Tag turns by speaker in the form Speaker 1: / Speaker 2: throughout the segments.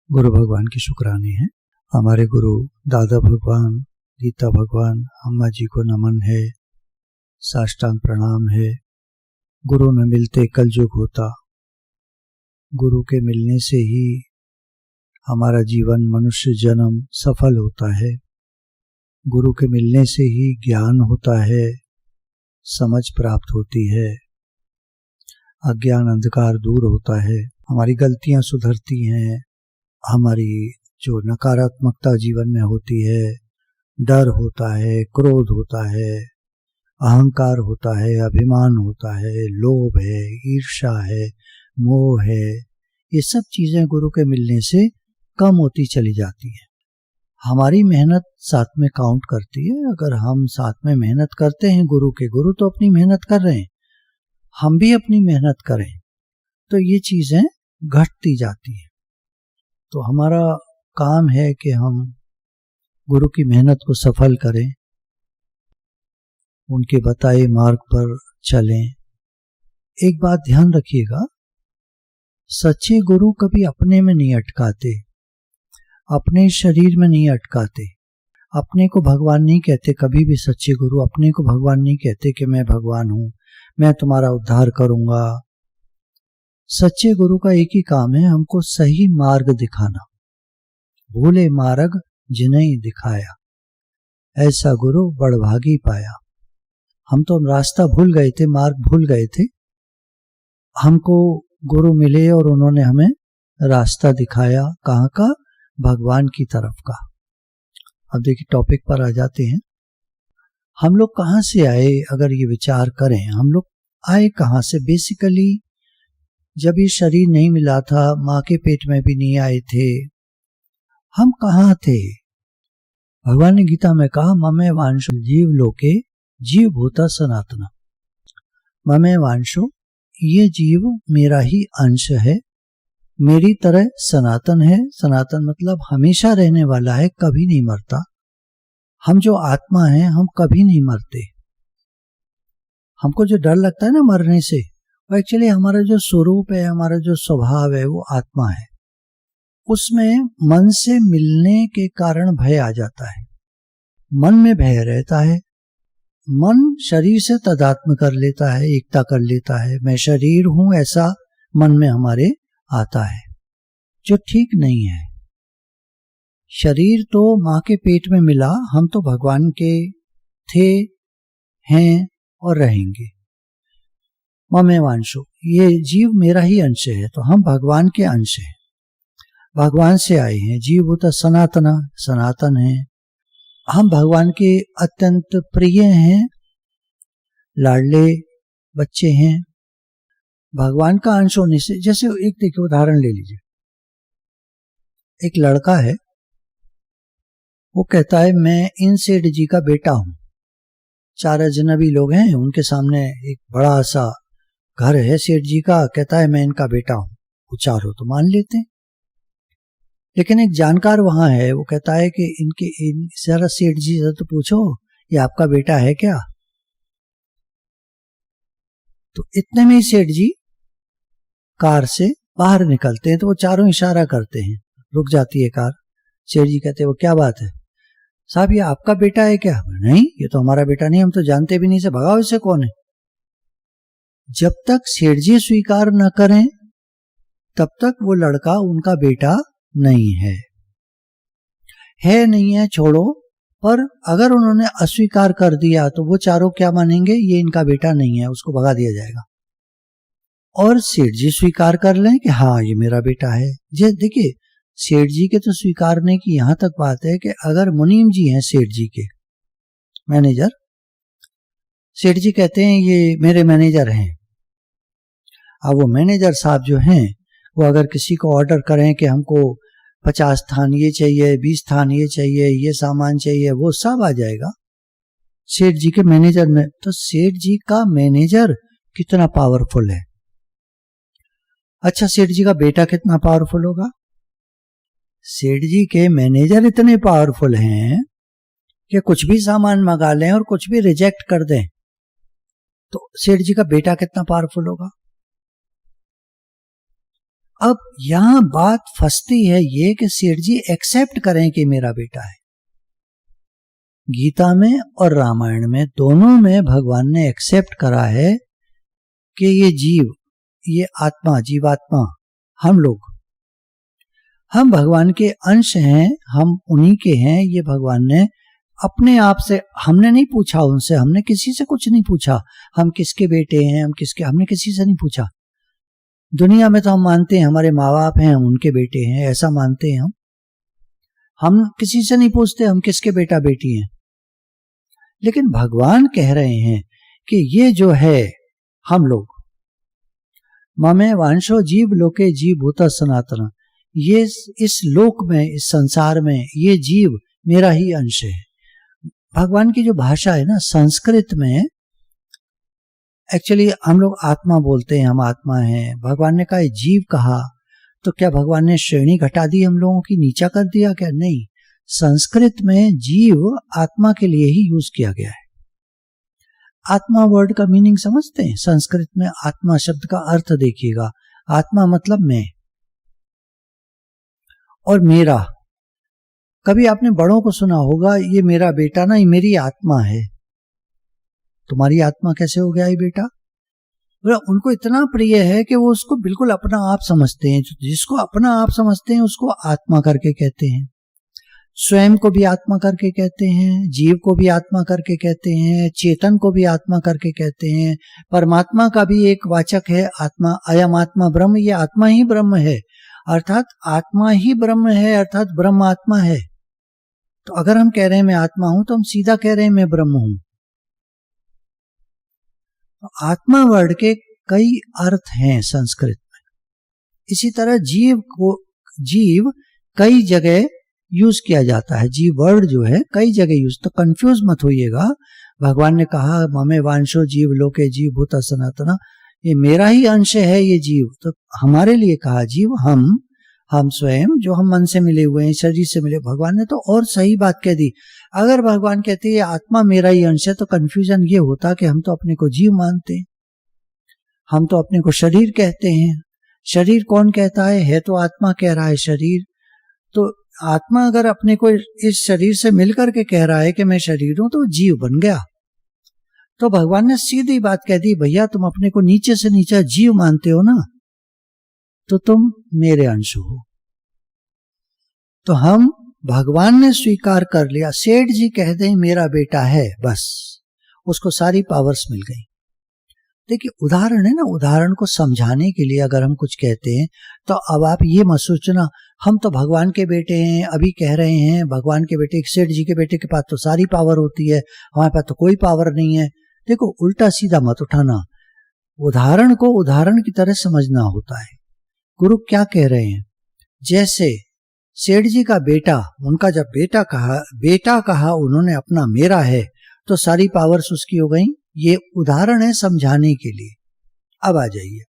Speaker 1: गुरु भगवान की शुक्राने हैं। हमारे गुरु दादा भगवान, गीता भगवान, अम्मा जी को नमन है, साष्टांग प्रणाम है। गुरु न मिलते कलयुग होता। गुरु के मिलने से ही हमारा जीवन मनुष्य जन्म सफल होता है। गुरु के मिलने से ही ज्ञान होता है, समझ प्राप्त होती है, अज्ञान अंधकार दूर होता है, हमारी गलतियां सुधरती हैं, हमारी जो नकारात्मकता जीवन में होती है, डर होता है, क्रोध होता है, अहंकार होता है, अभिमान होता है, लोभ है, ईर्ष्या है, मोह है, ये सब चीजें गुरु के मिलने से कम होती चली जाती है। हमारी मेहनत साथ में काउंट करती है। अगर हम साथ में मेहनत करते हैं गुरु तो अपनी मेहनत कर रहे हैं, हम भी अपनी मेहनत करें तो ये चीजें घटती जाती हैं। तो हमारा काम है कि हम गुरु की मेहनत को सफल करें, उनके बताए मार्ग पर चलें। एक बात ध्यान रखिएगा, सच्चे गुरु कभी अपने में नहीं अटकाते, अपने शरीर में नहीं अटकाते, अपने को भगवान नहीं कहते। कभी भी सच्चे गुरु अपने को भगवान नहीं कहते कि मैं भगवान हूं, मैं तुम्हारा उद्धार करूंगा। सच्चे गुरु का एक ही काम है, हमको सही मार्ग दिखाना। भूले मार्ग जिन्हें दिखाया, ऐसा गुरु बड़भागी पाया। हम तो रास्ता भूल गए थे, मार्ग भूल गए थे, हमको गुरु मिले और उन्होंने हमें रास्ता दिखाया। कहाँ का? भगवान की तरफ का। अब देखिए टॉपिक पर आ जाते हैं। हम लोग कहाँ से आए? अगर ये विचार करें, हम लोग आए कहाँ से? बेसिकली जब ये शरीर नहीं मिला था, माँ के पेट में भी नहीं आए थे, हम कहाँ थे? भगवान ने गीता में कहा, ममे वांशो जीव लोके जीव भूता सनातन। ममे वांशो, ये जीव मेरा ही अंश है, मेरी तरह सनातन है। सनातन मतलब हमेशा रहने वाला है, कभी नहीं मरता। हम जो आत्मा है, हम कभी नहीं मरते। हमको जो डर लगता है ना मरने से, वो एक्चुअली हमारा जो स्वरूप है, हमारा जो स्वभाव है, वो आत्मा है। उसमें मन से मिलने के कारण भय आ जाता है, मन में भय रहता है। मन शरीर से तादात्म्य कर लेता है, एकता कर लेता है, मैं शरीर हूं, ऐसा मन में हमारे आता है, जो ठीक नहीं है। शरीर तो माँ के पेट में मिला, हम तो भगवान के थे, हैं और रहेंगे। ममे वांशो, ये जीव मेरा ही अंश है, तो हम भगवान के अंश हैं, भगवान से आए हैं। जीव होता सनातना, सनातन है। हम भगवान के अत्यंत प्रिय हैं, लाडले बच्चे हैं। भगवान का अंश होने से, जैसे एक देखिए उदाहरण ले लीजिए, एक लड़का है, वो कहता है मैं इन सेठ जी का बेटा हूं। चार अजनबी लोग हैं, उनके सामने एक बड़ा सा घर है सेठ जी का, कहता है मैं इनका बेटा हूं। वो चारों तो मान लेते हैं, लेकिन एक जानकार वहां है, वो कहता है कि इनके जरा सेठ जी से तो पूछो ये आपका बेटा है क्या। तो इतने में ही सेठ जी कार से बाहर निकलते हैं, तो वो चारों इशारा करते हैं, रुक जाती है कार। सेठ जी कहते हैं वो क्या बात है साहब, ये आपका बेटा है क्या? नहीं, ये तो हमारा बेटा नहीं, हम तो जानते भी नहीं से, भगाओ इसे, कौन है? जब तक सेठ जी स्वीकार न करें तब तक वो लड़का उनका बेटा नहीं है। नहीं है छोड़ो, पर अगर उन्होंने अस्वीकार कर दिया तो वो चारों क्या मानेंगे? ये इनका बेटा नहीं है, उसको भगा दिया जाएगा। और सेठ जी स्वीकार कर लें कि हाँ ये मेरा बेटा है। जे देखिए, सेठ जी के तो स्वीकारने की यहां तक बात है कि अगर मुनीम जी हैं सेठ जी के मैनेजर, सेठ जी कहते हैं ये मेरे मैनेजर हैं। अब वो मैनेजर साहब जो हैं, वो अगर किसी को ऑर्डर करें कि हमको 50 थान ये चाहिए, 20 थान ये चाहिए, ये सामान चाहिए, वो सब आ जाएगा सेठ जी के मैनेजर में। तो सेठ जी का मैनेजर कितना पावरफुल है। अच्छा, सेठ जी का बेटा कितना पावरफुल होगा? सेठ जी के मैनेजर इतने पावरफुल हैं कि कुछ भी सामान मंगा लें और कुछ भी रिजेक्ट कर दें, तो सेठ जी का बेटा कितना पावरफुल होगा? अब यहां बात फंसती है ये कि सेठ जी एक्सेप्ट करें कि मेरा बेटा है। गीता में और रामायण में दोनों में भगवान ने एक्सेप्ट करा है कि ये जीव, ये आत्मा, जीवात्मा, हम लोग, हम भगवान के अंश हैं, हम उन्हीं के हैं। ये भगवान ने अपने आप से, हमने नहीं पूछा उनसे, हमने किसी से कुछ नहीं पूछा हम किसके बेटे हैं, हमने किसी से नहीं पूछा। दुनिया में तो हम मानते हैं हमारे माँ बाप हैं, हम उनके बेटे हैं, ऐसा मानते हैं हम किसी से नहीं पूछते हम किसके बेटा बेटी हैं। लेकिन भगवान कह रहे हैं कि ये जो है हम लोग, ममे वांशो जीव लोके जीव भूत सनातन, ये इस लोक में, इस संसार में ये जीव मेरा ही अंश है। भगवान की जो भाषा है ना संस्कृत में, एक्चुअली हम लोग आत्मा बोलते हैं, हम आत्मा हैं। भगवान ने कहा जीव कहा तो क्या भगवान ने श्रेणी घटा दी, हम लोगों की नीचा कर दिया क्या? नहीं, संस्कृत में जीव आत्मा के लिए ही यूज किया गया है। आत्मा वर्ड का मीनिंग समझते हैं? संस्कृत में आत्मा शब्द का अर्थ देखिएगा, आत्मा मतलब मैं और मेरा। कभी आपने बड़ों को सुना होगा ये मेरा बेटा ना, ये मेरी आत्मा है। तुम्हारी आत्मा कैसे हो गया ये बेटा? उनको इतना प्रिय है कि वो उसको बिल्कुल अपना आप समझते हैं। जिसको अपना आप समझते हैं उसको आत्मा करके कहते हैं। स्वयं को भी आत्मा करके कहते हैं, जीव को भी आत्मा करके कहते हैं, चेतन को भी आत्मा करके कहते हैं। परमात्मा का भी एक वाचक है आत्मा, अयम आत्मा ब्रह्म, ये आत्मा ही ब्रह्म है, अर्थात आत्मा ही ब्रह्म है, अर्थात ब्रह्म आत्मा है। तो अगर हम कह रहे हैं मैं आत्मा हूं तो हम सीधा कह रहे हैं मैं ब्रह्म हूं। तो आत्मा वर्ड के कई अर्थ हैं संस्कृत में। इसी तरह जीव कई जगह यूज किया जाता है। जीव वर्ड जो है कई जगह यूज, तो कंफ्यूज मत होइएगा। भगवान ने कहा ममे वांशो जीव लोके जीव भूत सनातना, ये मेरा ही अंश है ये जीव। तो हमारे लिए कहा जीव, हम स्वयं जो हम मन से मिले हुए हैं, शरीर से मिले। भगवान ने तो और सही बात कह दी। अगर भगवान कहते ये आत्मा मेरा ही अंश है तो कंफ्यूजन ये होता कि हम तो अपने को जीव मानते हैं, हम तो अपने को शरीर कहते हैं। शरीर कौन कहता है तो आत्मा कह रहा है शरीर। तो आत्मा अगर अपने को इस शरीर से मिलकर के कह रहा है कि मैं शरीर हूं तो जीव बन गया। तो भगवान ने सीधी बात कह दी, भैया तुम अपने को नीचे से नीचा जीव मानते हो ना, तो तुम मेरे अंश हो। तो हम, भगवान ने स्वीकार कर लिया। सेठ जी कह दें मेरा बेटा है, बस उसको सारी पावर्स मिल गई। देखिए उदाहरण है ना, उदाहरण को समझाने के लिए अगर हम कुछ कहते हैं तो अब आप ये मत सोचना हम तो भगवान के बेटे हैं, अभी कह रहे हैं भगवान के बेटे, सेठ जी के बेटे के पास तो सारी पावर होती है, हमारे पास तो कोई पावर नहीं है। देखो उल्टा सीधा मत उठाना, उदाहरण को उदाहरण की तरह समझना होता है। गुरु क्या कह रहे हैं, जैसे सेठ जी का बेटा, उनका जब बेटा कहा उन्होंने अपना मेरा है तो सारी पावर्स उसकी हो गई। ये उदाहरण है समझाने के लिए। अब आ जाइए,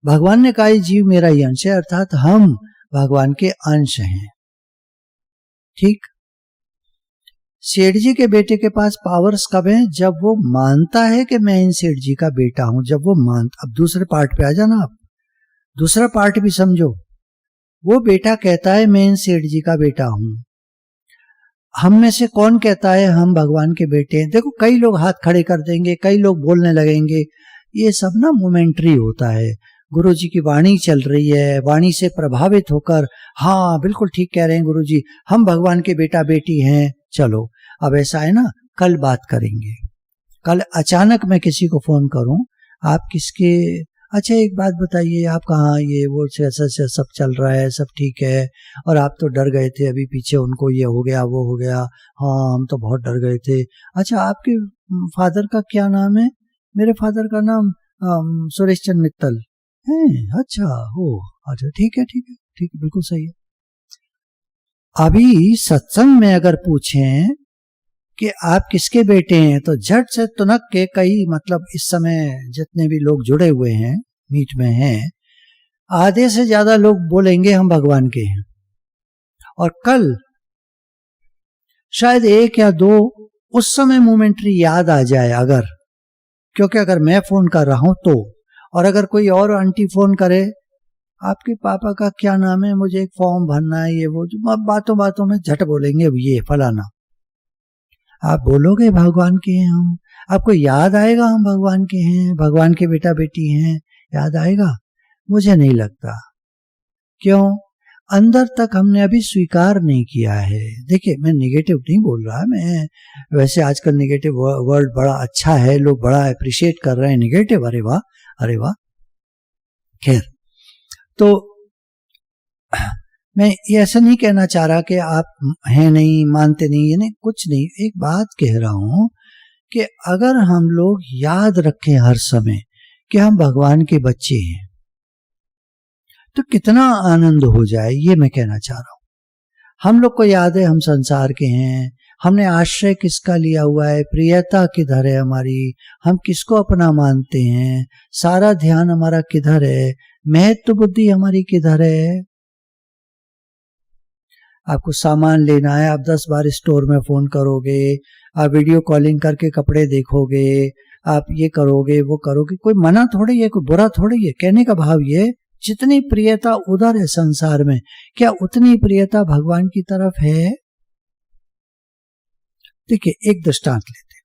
Speaker 1: भगवान ने कहा जीव मेरा ही अंश है, अर्थात हम भगवान के अंश हैं। ठीक, सेठ जी के बेटे के पास पावर्स कब है? जब वो मानता है कि मैं इन सेठ जी का बेटा हूं। जब वो अब दूसरे पार्ट पे आ जाना, आप दूसरा पार्ट भी समझो। वो बेटा कहता है मैं इन सेठ जी का बेटा हूं। हम में से कौन कहता है हम भगवान के बेटे हैं? देखो कई लोग हाथ खड़े कर देंगे, कई लोग बोलने लगेंगे, ये सब ना मोमेंट्री होता है। गुरु जी की वाणी चल रही है, वाणी से प्रभावित होकर हाँ बिल्कुल ठीक कह रहे हैं गुरु जी, हम भगवान के बेटा बेटी हैं। चलो अब ऐसा है ना, कल बात करेंगे। कल अचानक मैं किसी को फोन करूं, आप किसके, अच्छा एक बात बताइए आप कहाँ, ये वो ऐसा सब चल रहा है, सब ठीक है, और आप तो डर गए थे अभी पीछे, उनको ये हो गया वो हो गया, हाँ हम तो बहुत डर गए थे। अच्छा आपके फादर का क्या नाम है? मेरे फादर का नाम सुरेश चंद्र मित्तल है। अच्छा हो, अच्छा ठीक है बिल्कुल सही है। अभी सत्संग में अगर पूछें कि आप किसके बेटे हैं तो झट से तुनक के कई, मतलब इस समय जितने भी लोग जुड़े हुए हैं मीट में हैं, आधे से ज्यादा लोग बोलेंगे हम भगवान के हैं। और कल शायद एक या दो उस समय मोमेंट्री याद आ जाए, क्योंकि अगर मैं फोन कर रहा हूं तो, और अगर कोई और आंटी फोन करे आपके पापा का क्या नाम है, मुझे एक फॉर्म भरना है, ये वो, जो बातों बातों में झट बोलेंगे ये फलाना। आप बोलोगे भगवान के हैं हम, आपको याद आएगा हम भगवान के हैं, भगवान के बेटा बेटी हैं, याद आएगा? मुझे नहीं लगता। क्यों? अंदर तक हमने अभी स्वीकार नहीं किया है। देखिए, मैं नेगेटिव नहीं बोल रहा, मैं वैसे आजकल नेगेटिव वर्ड बड़ा अच्छा है, लोग बड़ा अप्रिशिएट कर रहे हैं नेगेटिव, अरे वाह अरे वाह। खैर, तो मैं ये ऐसा नहीं कहना चाह रहा कि आप हैं नहीं, मानते नहीं, ये नहीं, कुछ नहीं। एक बात कह रहा हूं कि अगर हम लोग याद रखें हर समय कि हम भगवान के बच्चे हैं, तो कितना आनंद हो जाए, ये मैं कहना चाह रहा हूं। हम लोग को याद है हम संसार के हैं, हमने आश्रय किसका लिया हुआ है, प्रियता किधर है हमारी, हम किसको अपना मानते हैं, सारा ध्यान हमारा किधर है, महत्व बुद्धि हमारी किधर है। आपको सामान लेना है, आप 10 बार स्टोर में फोन करोगे, आप वीडियो कॉलिंग करके कपड़े देखोगे, आप ये करोगे वो करोगे, कोई मना थोड़ी है, कोई बुरा थोड़ी है। कहने का भाव ये, जितनी प्रियता उधर है संसार में, क्या उतनी प्रियता भगवान की तरफ है? देखिए, एक दृष्टांत लेते हैं,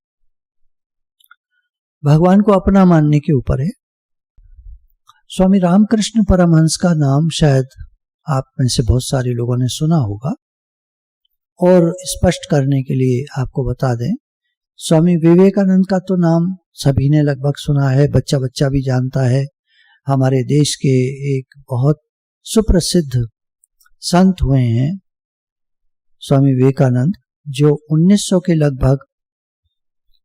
Speaker 1: भगवान को अपना मानने के ऊपर है। स्वामी रामकृष्ण परमहंस का नाम शायद आप में से बहुत सारे लोगों ने सुना होगा, और स्पष्ट करने के लिए आपको बता दें, स्वामी विवेकानंद का तो नाम सभी ने लगभग सुना है, बच्चा बच्चा भी जानता है। हमारे देश के एक बहुत सुप्रसिद्ध संत हुए हैं स्वामी विवेकानंद, जो 1900 के लगभग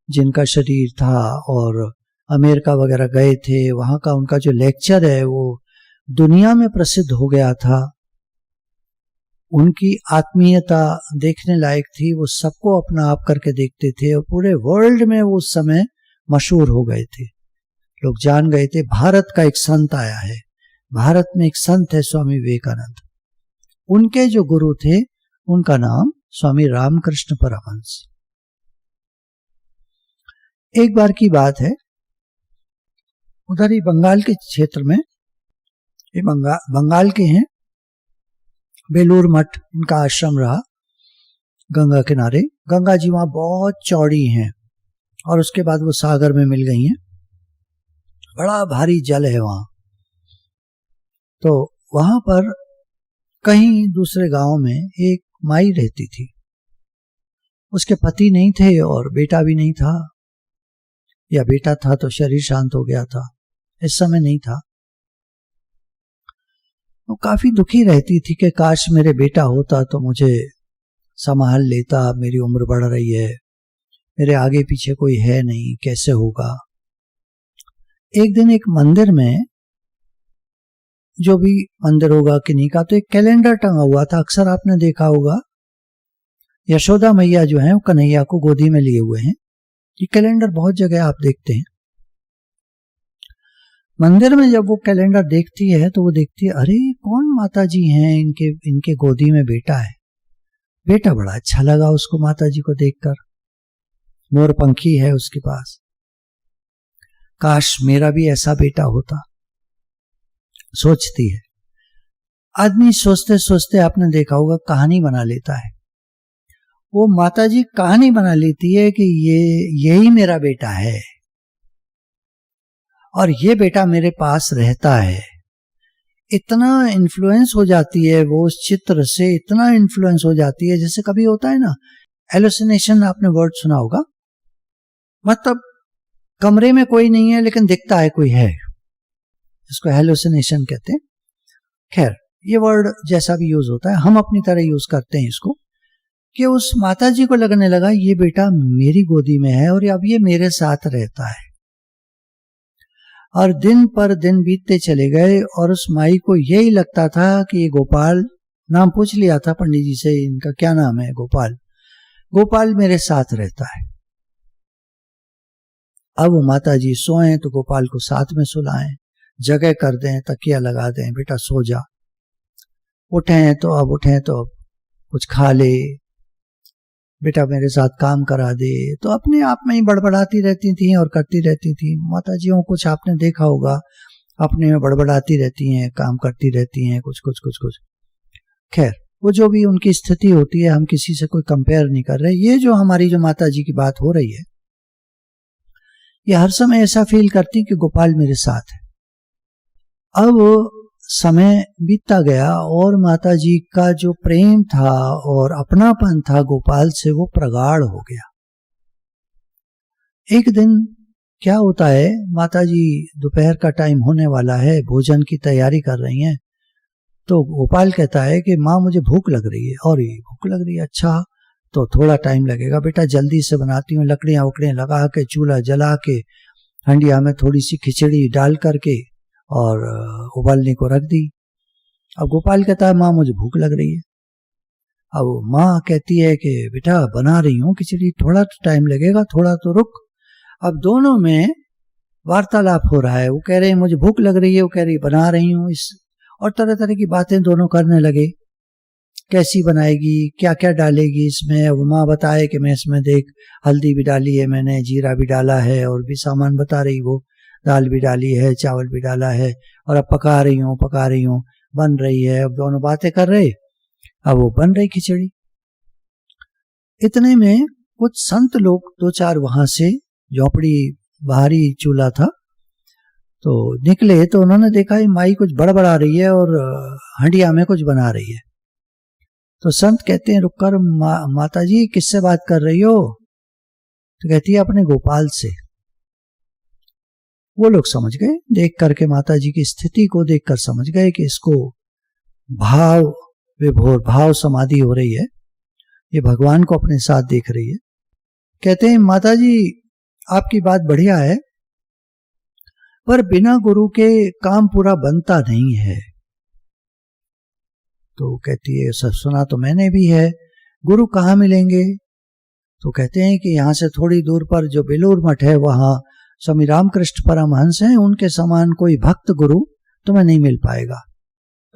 Speaker 1: जिनका शरीर था और अमेरिका वगैरह गए थे, वहां का उनका जो लेक्चर है वो दुनिया में प्रसिद्ध हो गया था। उनकी आत्मीयता देखने लायक थी, वो सबको अपना आप करके देखते थे और पूरे वर्ल्ड में वो उस समय मशहूर हो गए थे। लोग जान गए थे भारत का एक संत आया है, भारत में एक संत है स्वामी विवेकानंद। उनके जो गुरु थे उनका नाम स्वामी रामकृष्ण परमहंस। एक बार की बात है, उधर ही बंगाल के क्षेत्र में, ये बंगाल के हैं, बेलूर मठ इनका आश्रम रहा, गंगा किनारे। गंगा जी वहां बहुत चौड़ी हैं और उसके बाद वो सागर में मिल गई हैं, बड़ा भारी जल है वहां। तो वहां पर कहीं दूसरे गांव में एक माई रहती थी, उसके पति नहीं थे और बेटा भी नहीं था, या बेटा था तो शरीर शांत हो गया था, इस समय नहीं था। वो काफी दुखी रहती थी कि काश मेरे बेटा होता तो मुझे संभाल लेता, मेरी उम्र बढ़ रही है, मेरे आगे पीछे कोई है नहीं, कैसे होगा। एक दिन एक मंदिर में, जो भी मंदिर होगा किन्हीं का, तो एक कैलेंडर टंगा हुआ था, अक्सर आपने देखा होगा, यशोदा मैया जो है वो कन्हैया को गोदी में लिए हुए हैं। ये कैलेंडर बहुत जगह आप देखते हैं। मंदिर में जब वो कैलेंडर देखती है तो वो देखती है, अरे कौन माता जी हैं, इनके गोदी में बेटा है। बेटा बड़ा अच्छा लगा उसको माता जी को देखकर, मोरपंखी है उसके पास, काश मेरा भी ऐसा बेटा होता, सोचती है। आदमी सोचते सोचते आपने देखा होगा कहानी बना लेता है। वो माताजी कहानी बना लेती है कि यही मेरा बेटा है और ये बेटा मेरे पास रहता है। इतना इन्फ्लुएंस हो जाती है वो उस चित्र से, इतना इन्फ्लुएंस हो जाती है, जैसे कभी होता है ना एलुसिनेशन, आपने वर्ड सुना होगा, मतलब कमरे में कोई नहीं है लेकिन दिखता है कोई है, इसको हेलुसिनेशन कहते हैं। खैर, ये वर्ड जैसा भी यूज होता है, हम अपनी तरह यूज करते हैं इसको, कि उस माता जी को लगने लगा ये बेटा मेरी गोदी में है और अब ये मेरे साथ रहता है। और दिन पर दिन बीतते चले गए और उस माई को यही लगता था कि ये गोपाल, नाम पूछ लिया था पंडित जी से, इनका क्या नाम है, गोपाल, गोपाल मेरे साथ रहता है। अब वो माता जी सोएं तो गोपाल को साथ में सुलाएं, जगह कर दें, तकिया लगा दें, बेटा सो जा, उठें तो अब कुछ खा ले, बेटा मेरे साथ काम करा दे, तो अपने आप में ही बड़बड़ाती रहती थी और करती रहती थी। माताजियों कुछ आपने देखा होगा, अपने में बड़बड़ाती रहती हैं, काम करती रहती हैं, कुछ कुछ कुछ कुछ। खैर, वो जो भी उनकी स्थिति होती है, हम किसी से कोई कंपेयर नहीं कर रहे। ये जो हमारी जो माता जी की बात हो रही है, ये हर समय ऐसा फील करती कि गोपाल मेरे साथ है। अब समय बीतता गया और माता जी का जो प्रेम था और अपनापन था गोपाल से, वो प्रगाढ़ हो गया। एक दिन क्या होता है, माता जी दोपहर का टाइम होने वाला है, भोजन की तैयारी कर रही हैं, तो गोपाल कहता है कि माँ मुझे भूख लग रही है। और ये भूख लग रही है, अच्छा तो थोड़ा टाइम लगेगा बेटा, जल्दी से बनाती हूँ। लकड़ियाँ वकड़ियाँ लगा के, चूल्हा जला के, हंडिया में थोड़ी सी खिचड़ी डाल करके और उबलने को रख दी। अब गोपाल कहता है माँ मुझे भूख लग रही है। अब माँ कहती है कि बेटा बना रही हूँ खिचड़ी, थोड़ा तो टाइम लगेगा, थोड़ा तो रुक। अब दोनों में वार्तालाप हो रहा है। वो कह रहे हैं मुझे भूख लग रही है, वो कह रही बना रही हूँ, इस और तरह तरह की बातें दोनों करने लगे। कैसी बनाएगी, क्या क्या डालेगी इसमें। वो माँ बताए कि मैं इसमें देख हल्दी भी डाली है मैंने, जीरा भी डाला है, और भी सामान बता रही वो, दाल भी डाली है, चावल भी डाला है, और अब पका रही हूँ, बन रही है। अब दोनों बातें कर रहे, अब वो बन रही खिचड़ी। इतने में कुछ संत लोग दो चार वहां से, झोपड़ी बाहरी चूल्हा था, तो निकले, तो उन्होंने देखा ये माई कुछ बड़बड़ा रही है और हंडिया में कुछ बना रही है। तो संत कहते हैं रुककर माता जी किससे बात कर रही हो? तो कहती है अपने गोपाल से। वो लोग समझ गए, देख करके माता जी की स्थिति को देखकर समझ गए कि इसको भाव विभोर, भाव समाधि हो रही है, ये भगवान को अपने साथ देख रही है। कहते हैं माता जी आपकी बात बढ़िया है, पर बिना गुरु के काम पूरा बनता नहीं है। तो कहती है सब सुना तो मैंने भी है, गुरु कहाँ मिलेंगे? तो कहते हैं कि यहाँ से थोड़ी दूर पर जो बेलूर मठ है, वहां स्वामी रामकृष्ण परमहंस हैं, उनके समान कोई भक्त गुरु तुम्हें नहीं मिल पाएगा,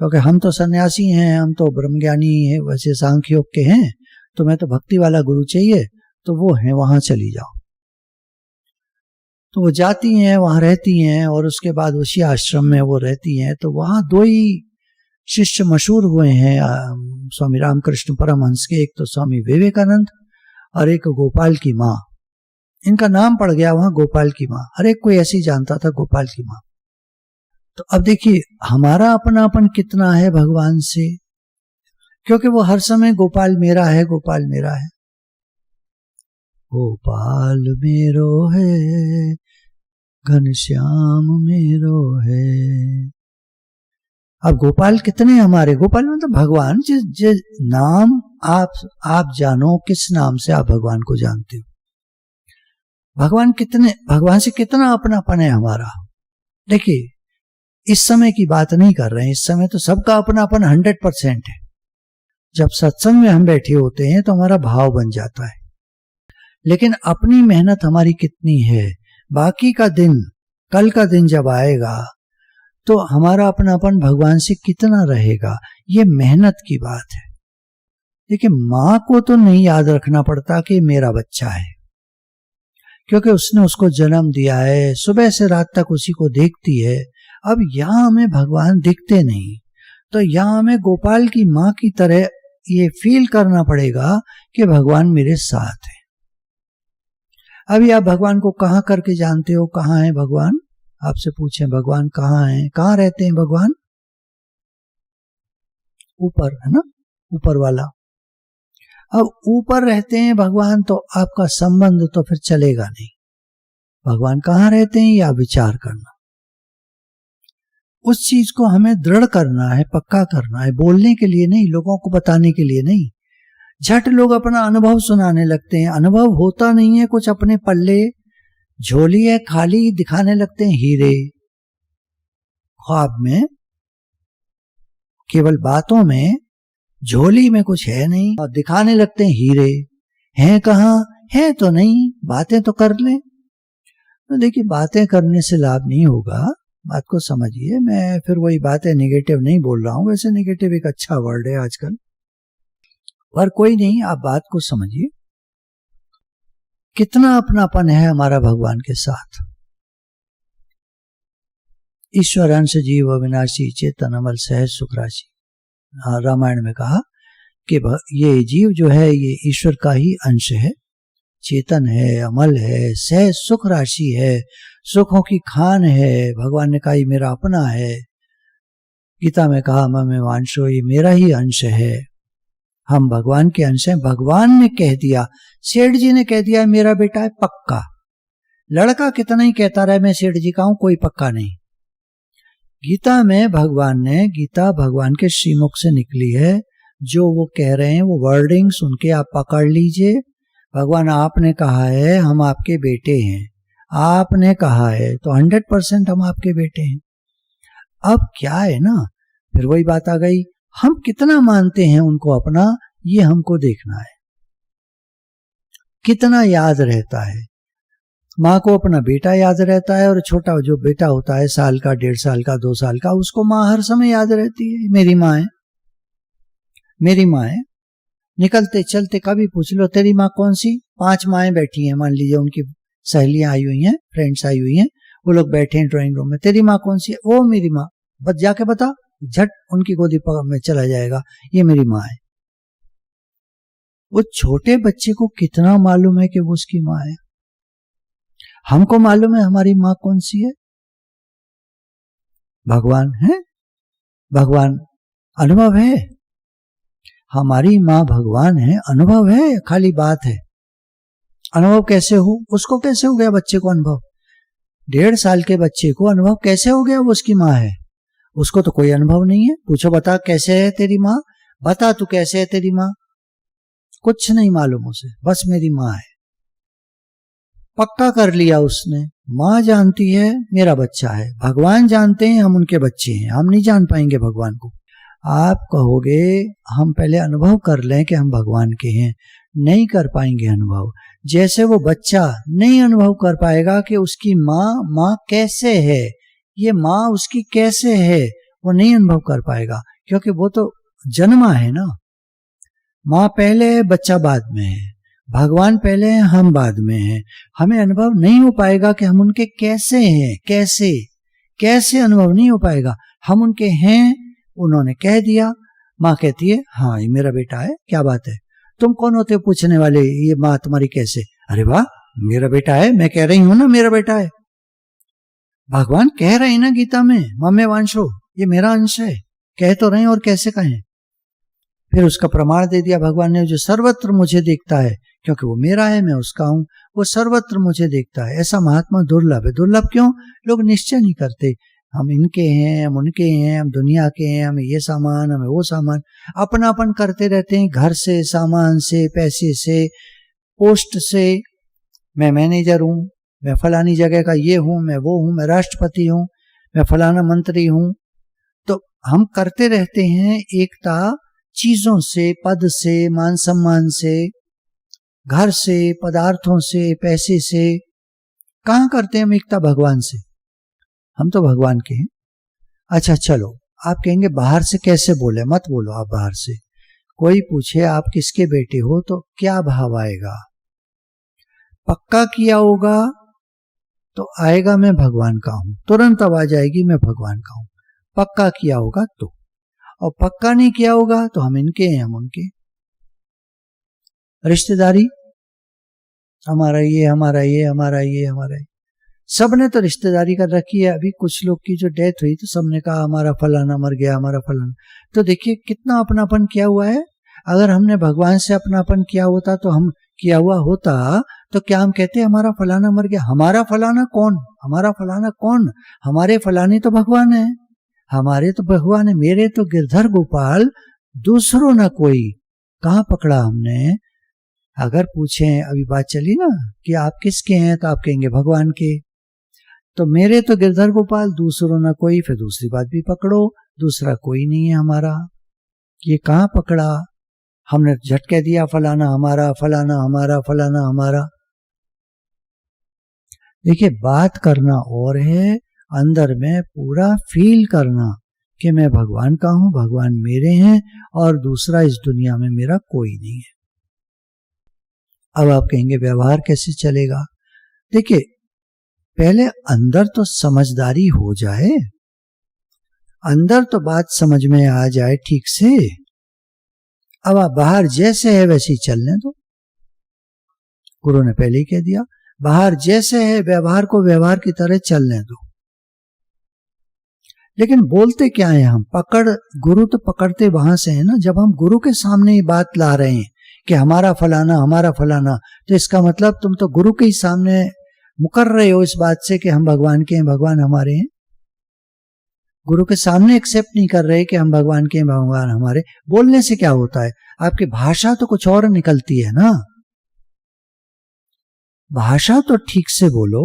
Speaker 1: क्योंकि हम तो सन्यासी हैं, हम तो ब्रह्मज्ञानी हैं, वैसे सांख्य योग के हैं, तुम्हें तो भक्ति वाला गुरु चाहिए, तो वो है, वहां चली जाओ। तो वो जाती हैं, वहां रहती हैं, और उसके बाद उसी आश्रम में वो रहती हैं। तो वहां दो ही शिष्य मशहूर हुए हैं स्वामी रामकृष्ण परमहंस के, एक तो स्वामी विवेकानंद और एक गोपाल की माँ। इनका नाम पड़ गया वहां गोपाल की माँ, हर एक कोई ऐसे ही जानता था गोपाल की माँ। तो अब देखिए हमारा अपनापन कितना है भगवान से, क्योंकि वो हर समय गोपाल मेरा है, गोपाल मेरा है, गोपाल मेरो है, घनश्याम मेरो है। अब गोपाल कितने हमारे, गोपाल मतलब भगवान, जिस नाम आप जानो, किस नाम से आप भगवान को जानते हो, भगवान कितने, भगवान से कितना अपनापन है हमारा। देखिए इस समय की बात नहीं कर रहे हैं, इस समय तो सबका अपनापन 100% है। जब सत्संग में हम बैठे होते हैं तो हमारा भाव बन जाता है, लेकिन अपनी मेहनत हमारी कितनी है, बाकी का दिन, कल का दिन जब आएगा तो हमारा अपनापन भगवान से कितना रहेगा, ये मेहनत की बात है। देखिए माँ को तो नहीं याद रखना पड़ता कि मेरा बच्चा है, क्योंकि उसने उसको जन्म दिया है, सुबह से रात तक उसी को देखती है। अब यहां हमें भगवान दिखते नहीं, तो यहां हमें गोपाल की माँ की तरह ये फील करना पड़ेगा कि भगवान मेरे साथ है। अभी आप भगवान को कहां करके जानते हो, कहां है भगवान? आपसे पूछें भगवान कहां है, कहां रहते हैं भगवान? ऊपर है ना, ऊपर वाला। अब ऊपर रहते हैं भगवान, तो आपका संबंध तो फिर चलेगा नहीं। भगवान कहां रहते हैं ये आप विचार करना, उस चीज को हमें दृढ़ करना है, पक्का करना है, बोलने के लिए नहीं, लोगों को बताने के लिए नहीं। झट लोग अपना अनुभव सुनाने लगते हैं, अनुभव होता नहीं है कुछ, अपने पल्ले झोली है खाली, दिखाने लगते हैं हीरे। ख्वाब में केवल बातों में, झोली में कुछ है नहीं, और दिखाने लगते हैं हीरे। हैं कहाँ? है तो नहीं, बातें तो कर लें। तो देखिए बातें करने से लाभ नहीं होगा, बात को समझिए। मैं फिर वही बातें नेगेटिव नहीं बोल रहा हूं, वैसे नेगेटिव एक अच्छा वर्ड है आजकल, पर कोई नहीं, आप बात को समझिए। कितना अपनापन है हमारा भगवान के साथ। ईश्वर अंश जीव अविनाशी चेतन अमल सहज सुख राशि। रामायण में कहा कि ये जीव जो है ये ईश्वर का ही अंश है, चेतन है, अमल है, सहज सुख राशि है, सुखों की खान है। भगवान ने कहा ये मेरा अपना है। गीता में कहा ममे वांशो, ये मेरा ही अंश है, हम भगवान के अंश हैं। भगवान ने कह दिया, सेठ जी ने कह दिया मेरा बेटा है पक्का। लड़का कितना ही कहता रहे मैं सेठ जी का हूं, कोई पक्का नहीं। गीता में भगवान ने, गीता भगवान के श्रीमुख से निकली है, जो वो कह रहे हैं वो वर्डिंग सुन के आप पकड़ लीजिए। भगवान आपने कहा है हम आपके बेटे हैं, आपने कहा है तो 100% हम आपके बेटे हैं। अब क्या है ना, फिर वही बात आ गई, हम कितना मानते हैं उनको अपना, ये हमको देखना है। कितना याद रहता है, माँ को अपना बेटा याद रहता है, और छोटा जो बेटा होता है साल का, 1.5 साल का, 2 साल का, उसको माँ हर समय याद रहती है। मेरी माँ है, मेरी माँ है। निकलते चलते कभी पूछ लो तेरी माँ कौन सी, 5 माएँ बैठी हैं, मान लीजिए उनकी सहेलियां आई हुई हैं, फ्रेंड्स आई हुई हैं, वो लोग बैठे हैं ड्राइंग रूम में, तेरी माँ कौन सी है, वो मेरी माँ। बस जाके बता, झट उनकी गोदी में चला जाएगा, ये मेरी माँ है। वो छोटे बच्चे को कितना मालूम है कि वो उसकी माँ है। हमको मालूम है हमारी माँ कौन सी है। भगवान है, भगवान अनुभव है, हमारी माँ भगवान है, अनुभव है, खाली बात है। अनुभव कैसे हो, उसको कैसे हो गया बच्चे को अनुभव, 1.5 साल के बच्चे को अनुभव कैसे हो गया वो उसकी माँ है। उसको तो कोई अनुभव नहीं है। पूछो बता कैसे है तेरी माँ, बता तू कैसे है तेरी माँ, कुछ नहीं मालूम उसे, बस मेरी माँ है। पक्का कर लिया उसने, माँ जानती है मेरा बच्चा है, भगवान जानते हैं हम उनके बच्चे हैं, हम नहीं जान पाएंगे भगवान को। आप कहोगे हम पहले अनुभव कर लें कि हम भगवान के हैं, नहीं कर पाएंगे अनुभव। जैसे वो बच्चा नहीं अनुभव कर पाएगा कि उसकी माँ कैसे है, ये माँ उसकी कैसे है, वो नहीं अनुभव कर पाएगा, क्योंकि वो तो जन्मा है ना। माँ पहले है, बच्चा बाद में है, भगवान पहले है, हम बाद में हैं। हमें अनुभव नहीं हो पाएगा कि हम उनके कैसे हैं, कैसे अनुभव नहीं हो पाएगा। हम उनके हैं, उन्होंने कह दिया, माँ कहती है हाँ ये मेरा बेटा है, क्या बात है, तुम कौन होते हो पूछने वाले, ये माँ तुम्हारी कैसे, अरे वाह मेरा बेटा है, मैं कह रही हूं ना मेरा बेटा है। भगवान कह रहे हैं ना गीता में, ममे वांशो, ये मेरा अंश है, कह तो रहे और कैसे कहें। फिर उसका प्रमाण दे दिया भगवान ने, जो सर्वत्र मुझे देखता है, क्योंकि वो मेरा है मैं उसका हूं, वो सर्वत्र मुझे देखता है। ऐसा महात्मा दुर्लभ है। दुर्लभ क्यों, लोग निश्चय नहीं करते, हम इनके हैं, हम उनके हैं, हम दुनिया के हैं, हमें ये सामान, हमें वो सामान, अपनापन करते रहते हैं, घर से, सामान से, पैसे से, पोस्ट से, मैं मैनेजर हूं, मैं फलानी जगह का ये हूं, मैं वो हूं, मैं राष्ट्रपति हूं, मैं फलाना मंत्री हूं। तो हम करते रहते हैं एकता चीजों से, पद से, मान सम्मान से, घर से, पदार्थों से, पैसे से। कहां करते हैं हम एकता, भगवान से। हम तो भगवान के हैं। अच्छा चलो, आप कहेंगे बाहर से कैसे बोले, मत बोलो आप बाहर से। कोई पूछे आप किसके बेटे हो तो क्या भाव आएगा, पक्का किया होगा तो आएगा मैं भगवान का हूं, तुरंत आवाज आएगी मैं भगवान का हूं। पक्का किया होगा तो, और पक्का नहीं किया होगा तो हम इनके हैं, हम उनके। रिश्तेदारी, हमारा ये, हमारा ये, हमारा ये, हमारा ये, सबने तो रिश्तेदारी कर रखी है। अभी कुछ लोग की जो डेथ हुई तो सबने कहा हमारा फलाना मर गया, हमारा फलाना। तो देखिए कितना अपनापन किया हुआ है। अगर हमने भगवान से अपनापन किया होता तो हम किया हुआ होता तो क्या हम कहते हमारा फलाना मर गया। हमारा फलाना कौन, हमारा फलाना कौन, हमारे फलाने तो भगवान है, हमारे तो भगवान है, मेरे तो गिरधर गोपाल, दूसरों ना कोई। कहाँ पकड़ा हमने। अगर पूछे, अभी बात चली ना कि आप किसके हैं तो आप कहेंगे भगवान के, तो मेरे तो गिरधर गोपाल, दूसरों ना कोई। फिर दूसरी बात भी पकड़ो, दूसरा कोई नहीं है हमारा। ये कहाँ पकड़ा हमने, झट कह दिया फलाना हमारा, फलाना हमारा, फलाना हमारा। देखिए बात करना और है, अंदर में पूरा फील करना कि मैं भगवान का हूं, भगवान मेरे हैं और दूसरा इस दुनिया में मेरा कोई नहीं है। अब आप कहेंगे व्यवहार कैसे चलेगा। देखिए पहले अंदर तो समझदारी हो जाए, अंदर तो बात समझ में आ जाए ठीक से, अब आप बाहर जैसे है वैसे ही चलने दो। गुरु ने पहले ही कह दिया, बाहर जैसे है व्यवहार को व्यवहार की तरह चलने दो। लेकिन बोलते क्या है हम, गुरु तो पकड़ते वहां से है ना, जब हम गुरु के सामने ये बात ला रहे हैं कि हमारा फलाना, तो इसका मतलब तुम तो गुरु के ही सामने मुकर रहे हो इस बात से कि हम भगवान के हैं, भगवान हमारे हैं। गुरु के सामने एक्सेप्ट नहीं कर रहे कि हम भगवान के हैं, भगवान हमारे। बोलने से क्या होता है, आपकी भाषा तो कुछ और निकलती है ना। भाषा तो ठीक से बोलो,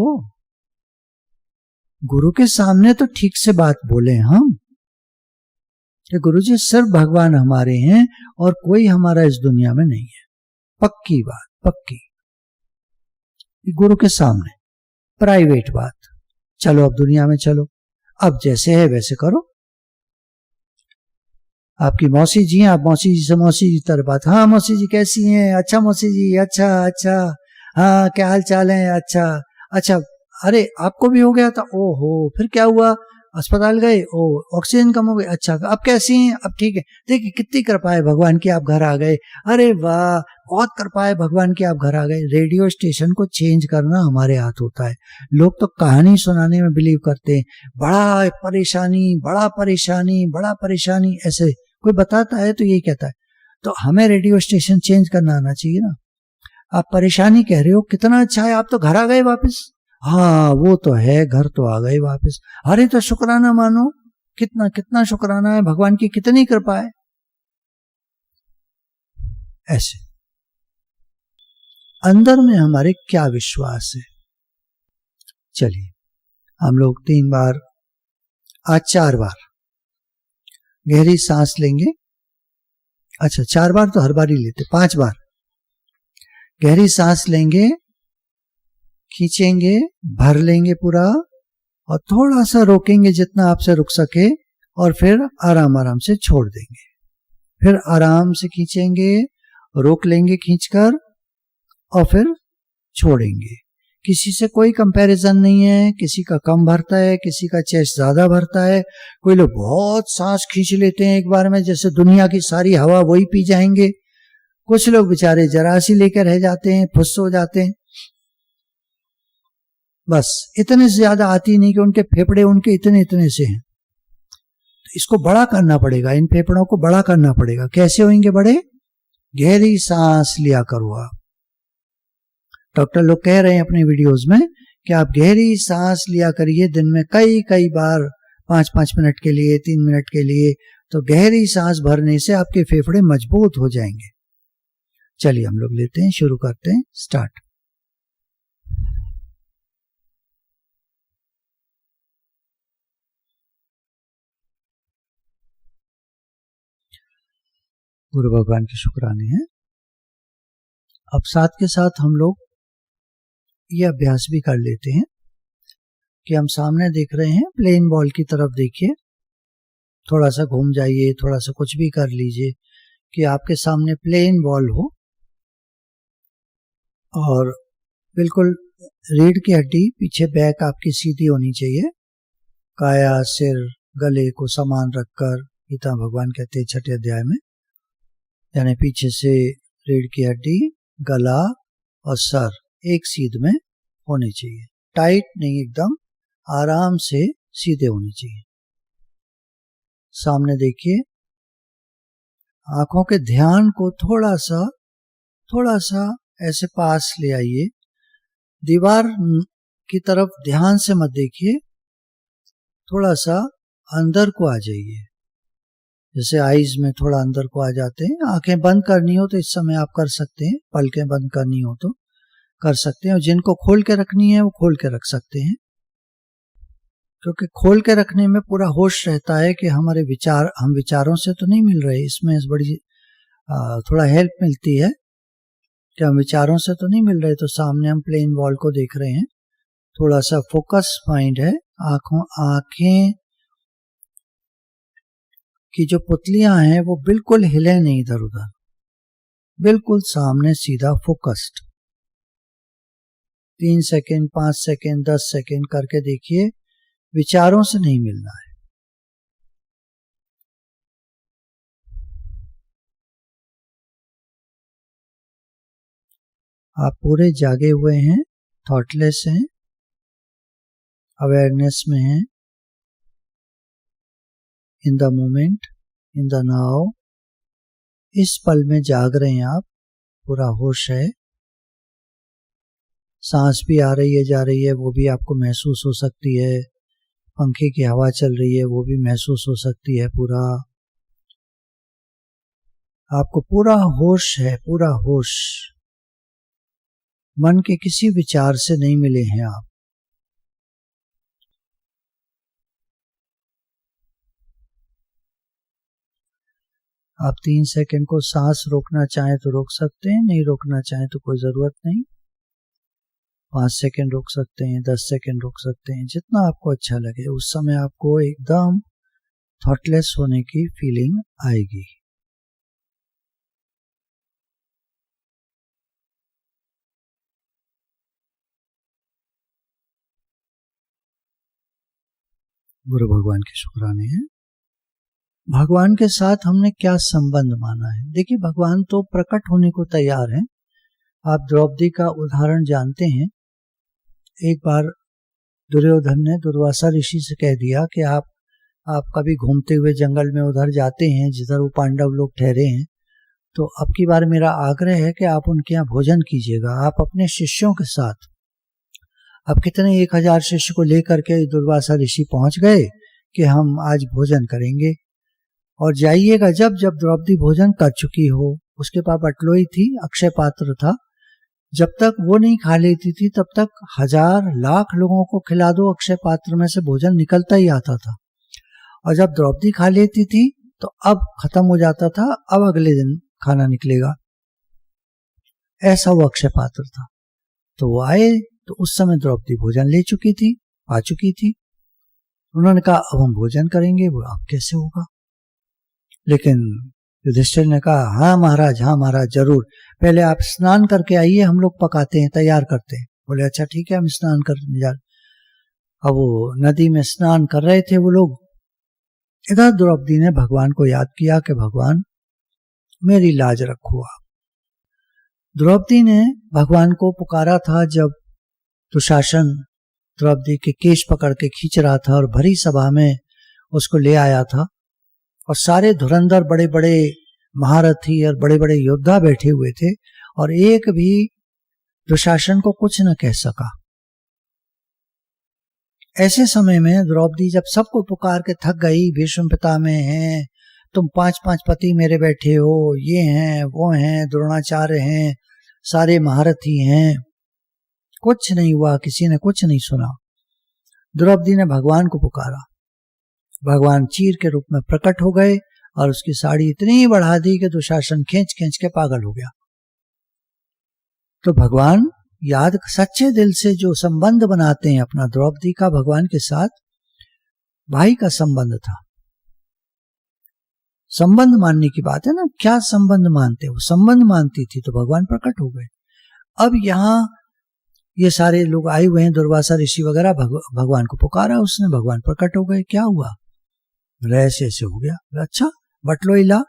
Speaker 1: गुरु के सामने तो ठीक से बात बोले हम कि गुरु जी सिर्फ भगवान हमारे हैं और कोई हमारा इस दुनिया में नहीं है। पक्की बात, पक्की, गुरु के सामने प्राइवेट बात। चलो अब दुनिया में चलो, अब जैसे है वैसे करो। आपकी मौसी जी हैं, आप मौसी जी से मौसी जी तरह बात, हाँ मौसी जी कैसी हैं, अच्छा मौसी जी, अच्छा, हाँ क्या हाल चाल है, अच्छा, अरे आपको भी हो गया था, ओहो फिर क्या हुआ, अस्पताल गए, ओ ऑक्सीजन कम हो गई, अच्छा अब कैसी हैं, अब ठीक है, देखिए कितनी कृपा है भगवान की, आप घर आ गए, अरे वाह बहुत कृपा है भगवान की, आप घर आ गए। रेडियो स्टेशन को चेंज करना हमारे हाथ होता है। लोग तो कहानी सुनाने में बिलीव करते हैं, बड़ा परेशानी, ऐसे कोई बताता है तो यही कहता है। तो हमें रेडियो स्टेशन चेंज करना आना चाहिए ना। आप परेशानी कह रहे हो, कितना अच्छा है आप तो घर आ गए वापस, हाँ वो तो है, घर तो आ गए वापस, अरे तो शुक्राना मानो, कितना शुक्राना है, भगवान की कितनी कृपा है। ऐसे अंदर में हमारे क्या विश्वास है। चलिए हम लोग 3 बार, आज 4 बार गहरी सांस लेंगे। अच्छा 4 बार तो हर बार ही लेते, 5 बार गहरी सांस लेंगे, खींचेंगे, भर लेंगे पूरा और थोड़ा सा रोकेंगे जितना आपसे रुक सके, और फिर आराम से छोड़ देंगे। फिर आराम से खींचेंगे, रोक लेंगे खींचकर और फिर छोड़ेंगे। किसी से कोई कंपैरिजन नहीं है, किसी का कम भरता है, किसी का चेस्ट ज्यादा भरता है। कोई लोग बहुत सांस खींच लेते हैं एक बार में, जैसे दुनिया की सारी हवा वही पी जाएंगे। कुछ लोग बेचारे जरा सी लेकर रह जाते हैं, फुस हो जाते हैं, बस इतने से ज्यादा आती नहीं कि उनके फेफड़े उनके इतने से हैं। तो इसको बड़ा करना पड़ेगा, इन फेफड़ों को बड़ा करना पड़ेगा। कैसे होंगे बड़े, गहरी सांस लिया करो आप। डॉक्टर लोग कह रहे हैं अपने वीडियोस में कि आप गहरी सांस लिया करिए दिन में कई बार, 5-5 मिनट के लिए, 3 मिनट के लिए। तो गहरी सांस भरने से आपके फेफड़े मजबूत हो जाएंगे। चलिए हम लोग लेते हैं, शुरू करते हैं, स्टार्ट। गुरु भगवान के शुक्राने हैं। अब साथ के साथ हम लोग ये अभ्यास भी कर लेते हैं कि हम सामने देख रहे हैं, प्लेन बॉल की तरफ देखिए, थोड़ा सा घूम जाइए, थोड़ा सा कुछ भी कर लीजिए कि आपके सामने प्लेन बॉल हो और बिल्कुल रीढ़ की हड्डी पीछे, बैक आपकी सीधी होनी चाहिए। काया सिर गले को समान रखकर, गीता भगवान कहते हैं 6ठे अध्याय में, यानी पीछे से रीढ़ की हड्डी, गला और सर एक सीध में होने चाहिए, टाइट नहीं, एकदम आराम से सीधे होने चाहिए। सामने देखिए, आंखों के ध्यान को थोड़ा सा ऐसे पास ले आइए, दीवार की तरफ ध्यान से मत देखिए, थोड़ा सा अंदर को आ जाइए, जैसे आईज में थोड़ा अंदर को आ जाते हैं। आंखें बंद करनी हो तो इस समय आप कर सकते हैं, पलकें बंद करनी हो तो कर सकते हैं, और जिनको खोल के रखनी है वो खोल के रख सकते हैं, क्योंकि खोल के रखने में पूरा होश रहता है कि हमारे विचार, हम विचारों से तो नहीं मिल रहे, इसमें बड़ी थोड़ा हेल्प मिलती है कि हम विचारों से तो नहीं मिल रहे। तो सामने हम प्लेन वॉल को देख रहे हैं, थोड़ा सा फोकस माइंड है, आंखें की जो पुतलियां हैं वो बिल्कुल हिले नहीं इधर उधर, बिल्कुल सामने सीधा फोकस्ड। 3 सेकेंड, 5 सेकेंड, 10 सेकेंड करके देखिए, विचारों से नहीं मिलना है। आप पूरे जागे हुए हैं, थॉटलेस हैं, अवेयरनेस में हैं, in the moment, in the now, इस पल में जाग रहे हैं आप, पूरा होश है। सांस भी आ रही है जा रही है, वो भी आपको महसूस हो सकती है। पंखे की हवा चल रही है, वो भी महसूस हो सकती है। पूरा आपको पूरा होश है, पूरा होश। मन के किसी विचार से नहीं मिले हैं आप। आप 3 सेकंड को सांस रोकना चाहें तो रोक सकते हैं, नहीं रोकना चाहें तो कोई जरूरत नहीं। 5 सेकंड रोक सकते हैं, 10 सेकंड रोक सकते हैं, जितना आपको अच्छा लगे। उस समय आपको एकदम थॉटलेस होने की फीलिंग आएगी। गुरु भगवान के शुक्राने हैं। भगवान के साथ हमने क्या संबंध माना है? देखिए, भगवान तो प्रकट होने को तैयार हैं। आप द्रौपदी का उदाहरण जानते हैं। एक बार दुर्योधन ने दुर्वासा ऋषि से कह दिया कि आप कभी घूमते हुए जंगल में उधर जाते हैं जिधर वो पांडव लोग ठहरे हैं, तो अब की बार मेरा आग्रह है कि आप उनके यहाँ भोजन कीजिएगा। आप अपने शिष्यों के साथ, अब कितने 1000 शिष्य को लेकर के दुर्वासा ऋषि पहुंच गए कि हम आज भोजन करेंगे, और जाइएगा जब जब द्रौपदी भोजन कर चुकी हो। उसके पास बटलोई थी, अक्षय पात्र था, जब तक वो नहीं खा लेती थी तब तक 1000 लाख लोगों को खिला दो, अक्षय पात्र में से भोजन निकलता ही आता था। और जब द्रौपदी खा लेती थी तो अब खत्म हो जाता था, अब अगले दिन खाना निकलेगा, ऐसा वो अक्षय पात्र था। तो वो आए तो उस समय द्रौपदी भोजन ले चुकी थी, आ चुकी थी। उन्होंने कहा अब हम भोजन करेंगे। वो अब कैसे होगा? लेकिन युधिष्ठिर ने कहा हाँ महाराज जरूर, पहले आप स्नान करके आइए, हम लोग पकाते हैं, तैयार करते हैं। बोले अच्छा ठीक है, हम स्नान करने जा। अब वो नदी में स्नान कर रहे थे वो लोग। इधर द्रौपदी ने भगवान को याद किया कि भगवान मेरी लाज रखो आप। द्रौपदी ने भगवान को पुकारा था जब दुशासन द्रौपदी के केश पकड़ के खींच रहा था और भरी सभा में उसको ले आया था, और सारे धुरंधर बड़े बड़े महारथी और बड़े बड़े योद्धा बैठे हुए थे, और एक भी दुशासन को कुछ न कह सका। ऐसे समय में द्रौपदी जब सबको पुकार के थक गई, भीष्म पितामह हैं, तुम 5-5 पति मेरे बैठे हो, ये हैं वो हैं, द्रोणाचार्य हैं, सारे महारथी हैं, कुछ नहीं हुआ, किसी ने कुछ नहीं सुना। द्रौपदी ने भगवान को पुकारा, भगवान चीर के रूप में प्रकट हो गए और उसकी साड़ी इतनी बढ़ा दी कि दुशासन खींच खींच के पागल हो गया। तो भगवान याद, सच्चे दिल से जो संबंध बनाते हैं अपना, द्रौपदी का भगवान के साथ भाई का संबंध था। संबंध मानने की बात है ना, क्या संबंध मानते? वो संबंध मानती थी तो भगवान प्रकट हो गए। अब यहां ये सारे लोग आए हुए हैं, दुर्वासा ऋषि वगैरह, भगवान को पुकारा उसने, भगवान प्रकट हो गए। क्या हुआ? ऐसे ऐसे हो गया। अच्छा बटलोई ला,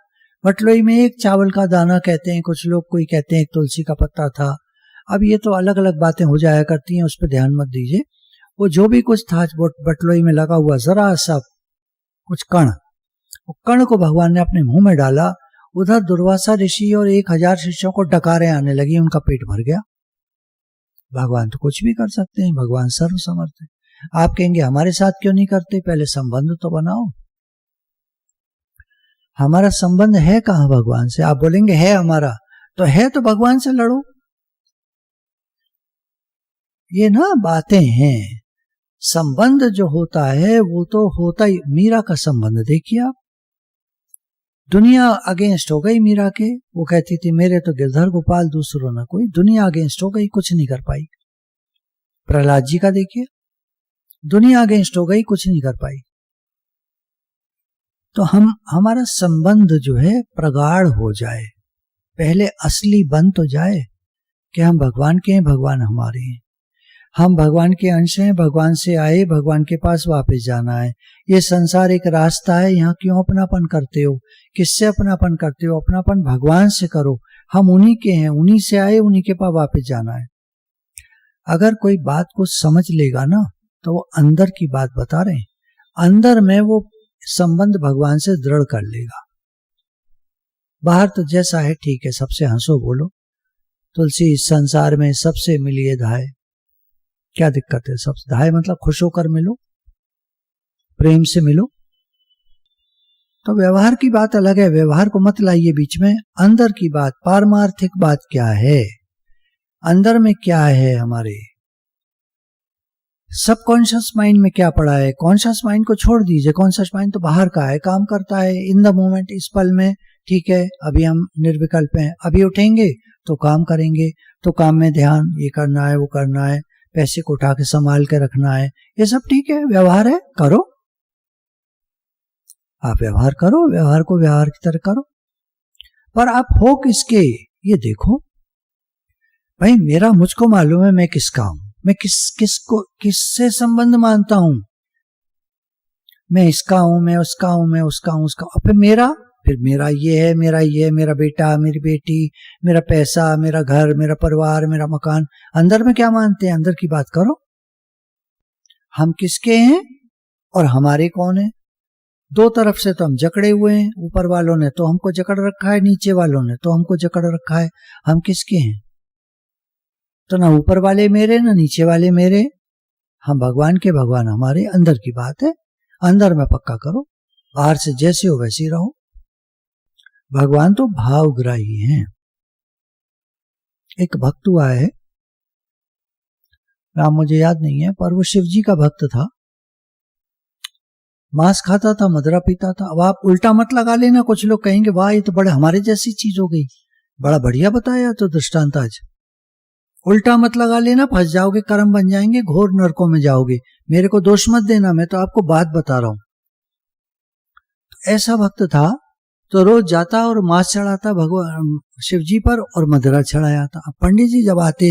Speaker 1: बटलोई में एक चावल का दाना कहते हैं कुछ लोग, कोई कहते हैं एक तुलसी का पत्ता था। अब ये तो अलग अलग बातें हो जाया करती हैं, उस पर ध्यान मत दीजिए। वो जो भी कुछ था बटलोई में लगा हुआ, जरा सा कुछ कण, वो कण को भगवान ने अपने मुंह में डाला। उधर दुर्वासा ऋषि और 1000 शिष्यों को डकारें आने लगी, उनका पेट भर गया। भगवान तो कुछ भी कर सकते हैं, भगवान सर्वसमर्थ है। आप कहेंगे हमारे साथ क्यों नहीं करते? पहले संबंध तो बनाओ। हमारा संबंध है कहां भगवान से? आप बोलेंगे है हमारा, तो है तो भगवान से लड़ो। ये ना बातें हैं। संबंध जो होता है वो तो होता ही। मीरा का संबंध देखिए आप, दुनिया अगेंस्ट हो गई मीरा के, वो कहती थी मेरे तो गिरधर गोपाल, दूसरों ना कोई। दुनिया अगेंस्ट हो गई, कुछ नहीं कर पाई। प्रहलाद जी का देखिए, दुनिया अगेंस्ट हो गई, कुछ नहीं कर पाई। तो हमारा संबंध जो है प्रगाढ़ हो जाए, पहले असली बन तो जाए कि हम भगवान के हैं, भगवान हमारे हैं, हम भगवान के अंश हैं, भगवान से आए, भगवान के पास वापस जाना है। ये संसार एक रास्ता है, यहाँ क्यों अपनापन करते हो? किससे अपनापन करते हो? अपनापन भगवान से करो। हम उन्हीं के हैं, उन्हीं से आए, उन्हीं के पास वापस जाना है। अगर कोई बात को समझ लेगा ना तो वो अंदर की बात बता रहे हैं, अंदर में वो संबंध भगवान से दृढ़ कर लेगा। बाहर तो जैसा है ठीक है, सबसे हंसो बोलो, तुलसी इस संसार में सबसे मिलिए धाय, क्या दिक्कत है? सबसे धाय मतलब खुश होकर मिलो, प्रेम से मिलो। तो व्यवहार की बात अलग है, व्यवहार को मत लाइए बीच में। अंदर की बात, पारमार्थिक बात क्या है, अंदर में क्या है, हमारे सबकॉन्शियस माइंड में क्या पड़ा है। कॉन्शियस माइंड को छोड़ दीजिए, कॉन्शियस माइंड तो बाहर का है, काम करता है इन द मोमेंट, इस पल में। ठीक है, अभी हम निर्विकल्प हैं, अभी उठेंगे तो काम करेंगे, तो काम में ध्यान, ये करना है, वो करना है, पैसे को उठा के संभाल के रखना है, ये सब ठीक है, व्यवहार है, करो। आप व्यवहार करो, व्यवहार को व्यवहार की तरह करो, पर आप हो किसके ये देखो। भाई मेरा, मुझको मालूम है मैं किसका हूं, मैं किससे संबंध मानता हूं। मैं इसका हूं, मैं उसका हूं, मैं उसका हूं, उसका। फिर मेरा ये है, मेरा बेटा, मेरी बेटी, मेरा पैसा, मेरा घर, मेरा परिवार, मेरा मकान। अंदर में क्या मानते हैं, अंदर की बात करो। हम किसके हैं और हमारे कौन है। दो तरफ से तो हम जकड़े हुए हैं, ऊपर वालों ने तो हमको जकड़ रखा है, नीचे वालों ने तो हमको जकड़ रखा है। हम किसके हैं? तो ना ऊपर वाले मेरे, ना नीचे वाले मेरे, हम भगवान के, भगवान हमारे। अंदर की बात है, अंदर में पक्का करो, बाहर से जैसे हो वैसे ही रहो। भगवान तो भावग्राही हैं। एक भक्त हुआ है, नाम मुझे याद नहीं है, पर वो शिव जी का भक्त था, मांस खाता था, मदरा पीता था। अब आप उल्टा मत लगा लेना, कुछ लोग कहेंगे वाह ये तो बड़े हमारे जैसी चीज हो गई, बड़ा बढ़िया बताया तो दृष्टांत आज। उल्टा मत लगा लेना, फंस जाओगे, कर्म बन जाएंगे, घोर नरकों में जाओगे। मेरे को दोष मत देना, मैं तो आपको बात बता रहा हूं। तो ऐसा भक्त था, तो रोज जाता और मांस चढ़ाता भगवान शिव जी पर और मदरा चढ़ाया था। अब पंडित जी जब आते,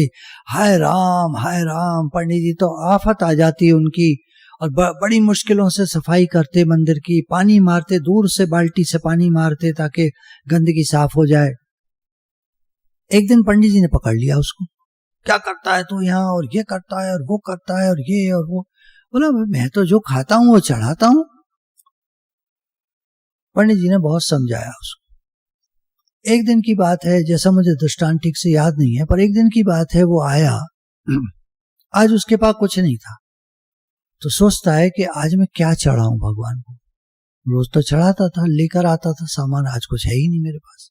Speaker 1: हाय राम, पंडित जी तो आफत आ जाती उनकी, और बड़ी मुश्किलों से सफाई करते मंदिर की, पानी मारते, दूर से बाल्टी से पानी मारते ताकि गंदगी साफ हो जाए। एक दिन पंडित जी ने पकड़ लिया उसको, क्या करता है तू यहाँ, और ये करता है और वो करता है और ये और वो। बोला मैं तो जो खाता हूं वो चढ़ाता हूं। पंडित जी ने बहुत समझाया उसको। एक दिन की बात है, जैसा मुझे दृष्टांत ठीक से याद नहीं है, पर एक दिन की बात है, वो आया, आज उसके पास कुछ नहीं था, तो सोचता है कि आज मैं क्या चढ़ाऊं भगवान को। रोज तो चढ़ाता था, लेकर आता था सामान, आज कुछ है ही नहीं मेरे पास।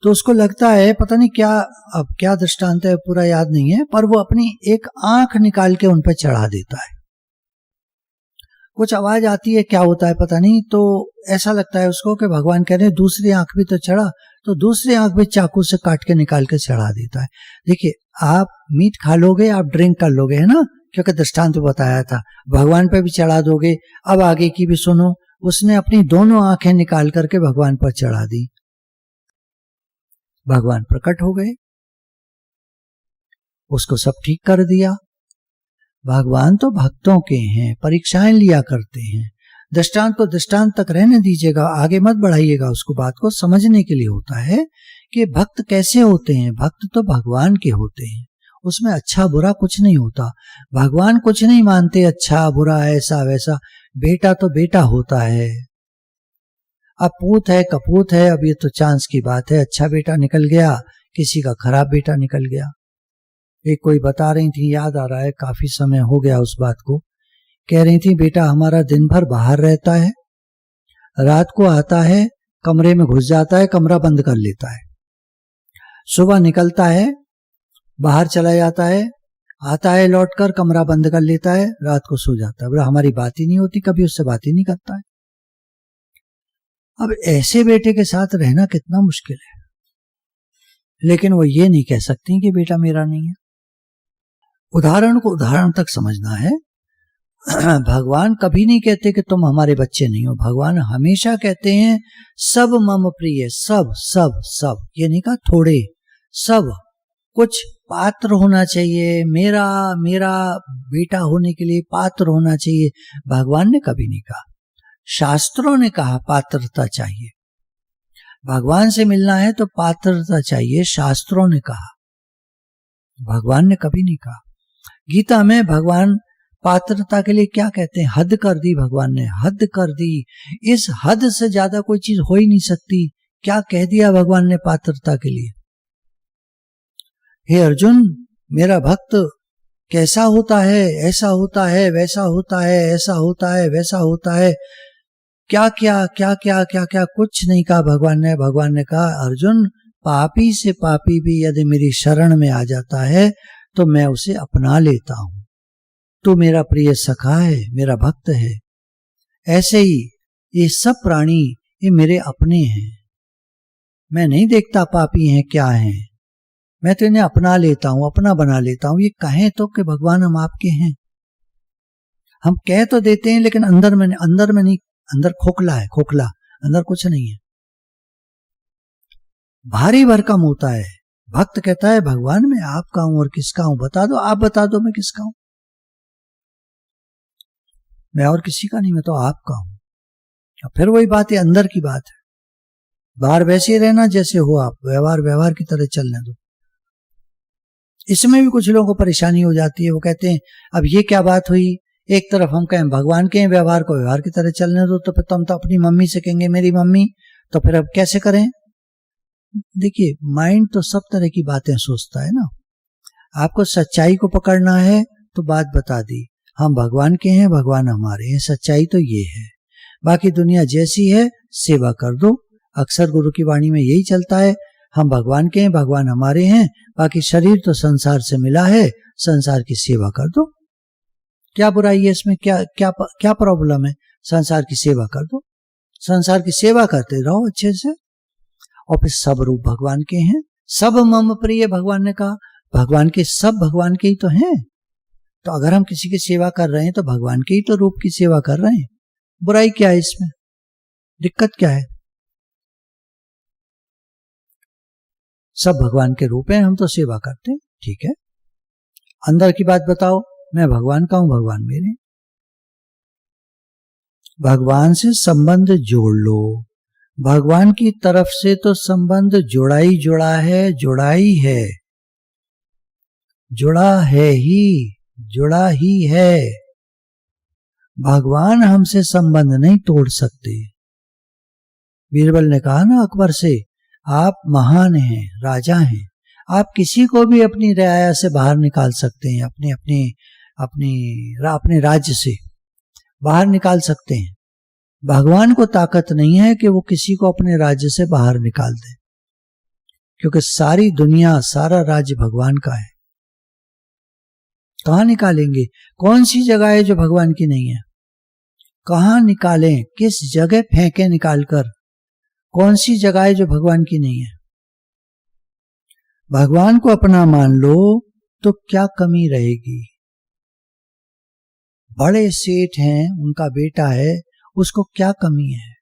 Speaker 1: तो उसको लगता है, पता नहीं क्या, अब क्या दृष्टांत है पूरा याद नहीं है, पर वो अपनी एक आंख निकाल के उन पर चढ़ा देता है। कुछ आवाज आती है, क्या होता है पता नहीं, तो ऐसा लगता है उसको कि भगवान कह रहे हैं दूसरी आंख भी तो चढ़ा, तो दूसरी आंख भी चाकू से काट के निकाल के चढ़ा देता है। देखिए, आप मीट खा लोगे, आप ड्रिंक कर लोगे, है ना, क्योंकि दृष्टांत बताया था, भगवान पे भी चढ़ा दोगे। अब आगे की भी सुनो, उसने अपनी दोनों आंखें निकाल करके भगवान पर चढ़ा दी, भगवान प्रकट हो गए, उसको सब ठीक कर दिया। भगवान तो भक्तों के हैं, परीक्षाएं लिया करते हैं। दृष्टांत को दृष्टांत तक रहने दीजिएगा, आगे मत बढ़ाइएगा उसको। बात को समझने के लिए होता है कि भक्त कैसे होते हैं। भक्त तो भगवान के होते हैं, उसमें अच्छा बुरा कुछ नहीं होता। भगवान कुछ नहीं मानते अच्छा बुरा ऐसा वैसा। बेटा तो बेटा होता है, अब पूत है कपूत है, अब ये तो चांस की बात है, अच्छा बेटा निकल गया, किसी का खराब बेटा निकल गया। एक कोई बता रही थी, याद आ रहा है, काफी समय हो गया उस बात को, कह रही थी बेटा हमारा दिन भर बाहर रहता है, रात को आता है, कमरे में घुस जाता है, कमरा बंद कर लेता है, सुबह निकलता है, बाहर चला जाता है, आता है लौटकर कमरा बंद कर लेता है, रात को सो जाता है। बोला हमारी बात ही नहीं होती, कभी उससे बात ही नहीं करता है। अब ऐसे बेटे के साथ रहना कितना मुश्किल है, लेकिन वो ये नहीं कह सकती कि बेटा मेरा नहीं है। उदाहरण को उदाहरण तक समझना है। भगवान कभी नहीं कहते कि तुम हमारे बच्चे नहीं हो, भगवान हमेशा कहते हैं सब मम प्रिय, सब सब सब, ये नहीं कहा थोड़े, सब कुछ पात्र होना चाहिए, मेरा मेरा बेटा होने के लिए पात्र होना चाहिए। भगवान ने कभी नहीं कहा, शास्त्रों ने कहा पात्रता चाहिए, भगवान से मिलना है तो पात्रता चाहिए, शास्त्रों ने कहा, भगवान ने कभी नहीं कहा। गीता में भगवान पात्रता के लिए क्या कहते हैं? हद कर दी भगवान ने, हद कर दी। इस हद से ज्यादा कोई चीज हो ही नहीं सकती। क्या कह दिया भगवान ने पात्रता के लिए? हे अर्जुन, मेरा भक्त कैसा होता है? ऐसा होता है, वैसा होता है, ऐसा होता है, वैसा होता है। क्या क्या क्या क्या क्या क्या कुछ नहीं कहा भगवान ने। भगवान ने कहा अर्जुन, पापी से पापी भी यदि मेरी शरण में आ जाता है तो मैं उसे अपना लेता हूं। तो मेरा प्रिय सखा है, मेरा भक्त है। ऐसे ही ये सब प्राणी ये मेरे अपने हैं। मैं नहीं देखता पापी हैं क्या हैं, मैं तो इन्हें अपना लेता हूं, अपना बना लेता हूं। ये कहें तो कि भगवान हम आपके हैं, हम कह तो देते हैं लेकिन अंदर में नहीं, अंदर खोखला है, खोखला, अंदर कुछ नहीं है, भारी भरकम होता है। भक्त कहता है भगवान मैं आपका हूं और किसका हूं बता दो, आप बता दो मैं किसका हूं। मैं और किसी का नहीं, मैं तो आपका हूं। और फिर वही बात है, अंदर की बात है। बाहर वैसे ही रहना जैसे हो आप, व्यवहार व्यवहार की तरह चलने दो। इसमें भी कुछ लोगों को परेशानी हो जाती है। वो कहते हैं अब ये क्या बात हुई, एक तरफ हम कहें भगवान के व्यवहार को व्यवहार की तरह चलने दो, तो फिर तो हम तो अपनी मम्मी से कहेंगे मेरी मम्मी, तो फिर अब कैसे करें? देखिए माइंड तो सब तरह की बातें सोचता है ना। आपको सच्चाई को पकड़ना है तो बात बता दी, हम भगवान के हैं, भगवान हमारे हैं, सच्चाई तो ये है। बाकी दुनिया जैसी है सेवा कर दो। अक्सर गुरु की वाणी में यही चलता है, हम भगवान के हैं, भगवान हमारे हैं, बाकी शरीर तो संसार से मिला है, संसार की सेवा कर दो। क्या बुराई है इसमें? क्या क्या क्या प्रॉब्लम है? संसार की सेवा कर दो, संसार की सेवा करते रहो अच्छे से। और फिर सब रूप भगवान के हैं, सब मम प्रिय, भगवान ने कहा भगवान के सब भगवान के ही तो हैं। तो अगर हम किसी की सेवा कर रहे हैं तो भगवान के ही तो रूप की सेवा कर रहे हैं। बुराई क्या है इसमें? दिक्कत क्या है? सब भगवान के रूप हैं, हम तो सेवा करते हैं, ठीक है। अंदर की बात बताओ, मैं भगवान का हूं, भगवान मेरे। भगवान से संबंध जोड़ लो। भगवान की तरफ से तो संबंध जुड़ा ही जुड़ा है, जुड़ा ही है, जुड़ा है ही, जुड़ा ही है। भगवान हमसे संबंध नहीं तोड़ सकते। बीरबल ने कहा ना अकबर से, आप महान हैं, राजा हैं, आप किसी को भी अपनी रियाया से बाहर निकाल सकते हैं, अपने राज्य से बाहर निकाल सकते हैं। भगवान को ताकत नहीं है कि वो किसी को अपने राज्य से बाहर निकाल दे, क्योंकि सारी दुनिया, सारा राज्य भगवान का है। कहां निकालेंगे? कौन सी जगह है जो भगवान की नहीं है? कहां निकालें? किस जगह फेंके निकालकर? कौन सी जगह है जो भगवान की नहीं है? भगवान को अपना मान लो तो क्या कमी रहेगी? बड़े सेठ हैं, उनका बेटा है, उसको क्या कमी है?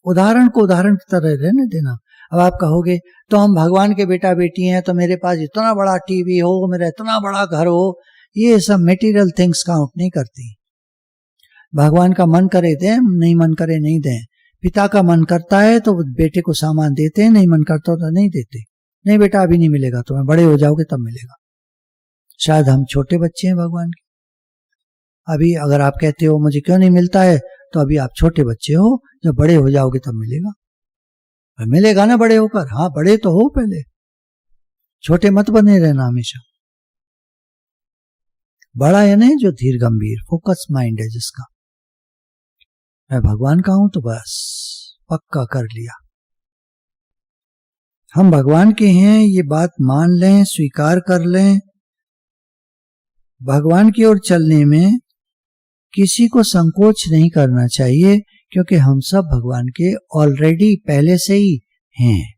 Speaker 1: उदाहरण को उदाहरण की तरह रहने देना। अब आप कहोगे तो हम भगवान के बेटा बेटी हैं तो मेरे पास इतना बड़ा टीवी हो, मेरा इतना बड़ा घर हो, ये सब मटेरियल थिंग्स काउंट नहीं करती। भगवान का मन करे दें, नहीं मन करे नहीं दें। पिता का मन करता है तो बेटे को सामान देते हैं, नहीं मन करता तो नहीं देते। नहीं बेटा अभी नहीं मिलेगा, तुम्हें बड़े हो जाओगे तब मिलेगा। शायद हम छोटे बच्चे हैं भगवान के। अभी अगर आप कहते हो मुझे क्यों नहीं मिलता है, तो अभी आप छोटे बच्चे हो, जब बड़े हो जाओगे तब मिलेगा। मिलेगा ना बड़े होकर। हाँ बड़े तो हो, पहले छोटे मत बने रहना हमेशा। बड़ा है नहीं जो धीर गंभीर फोकस माइंड है, जिसका मैं भगवान का हूं तो बस पक्का कर लिया। हम भगवान के हैं, ये बात मान लें, स्वीकार कर लें। भगवान की ओर चलने में किसी को संकोच नहीं करना चाहिए, क्योंकि हम सब भगवान के ऑलरेडी पहले से ही हैं।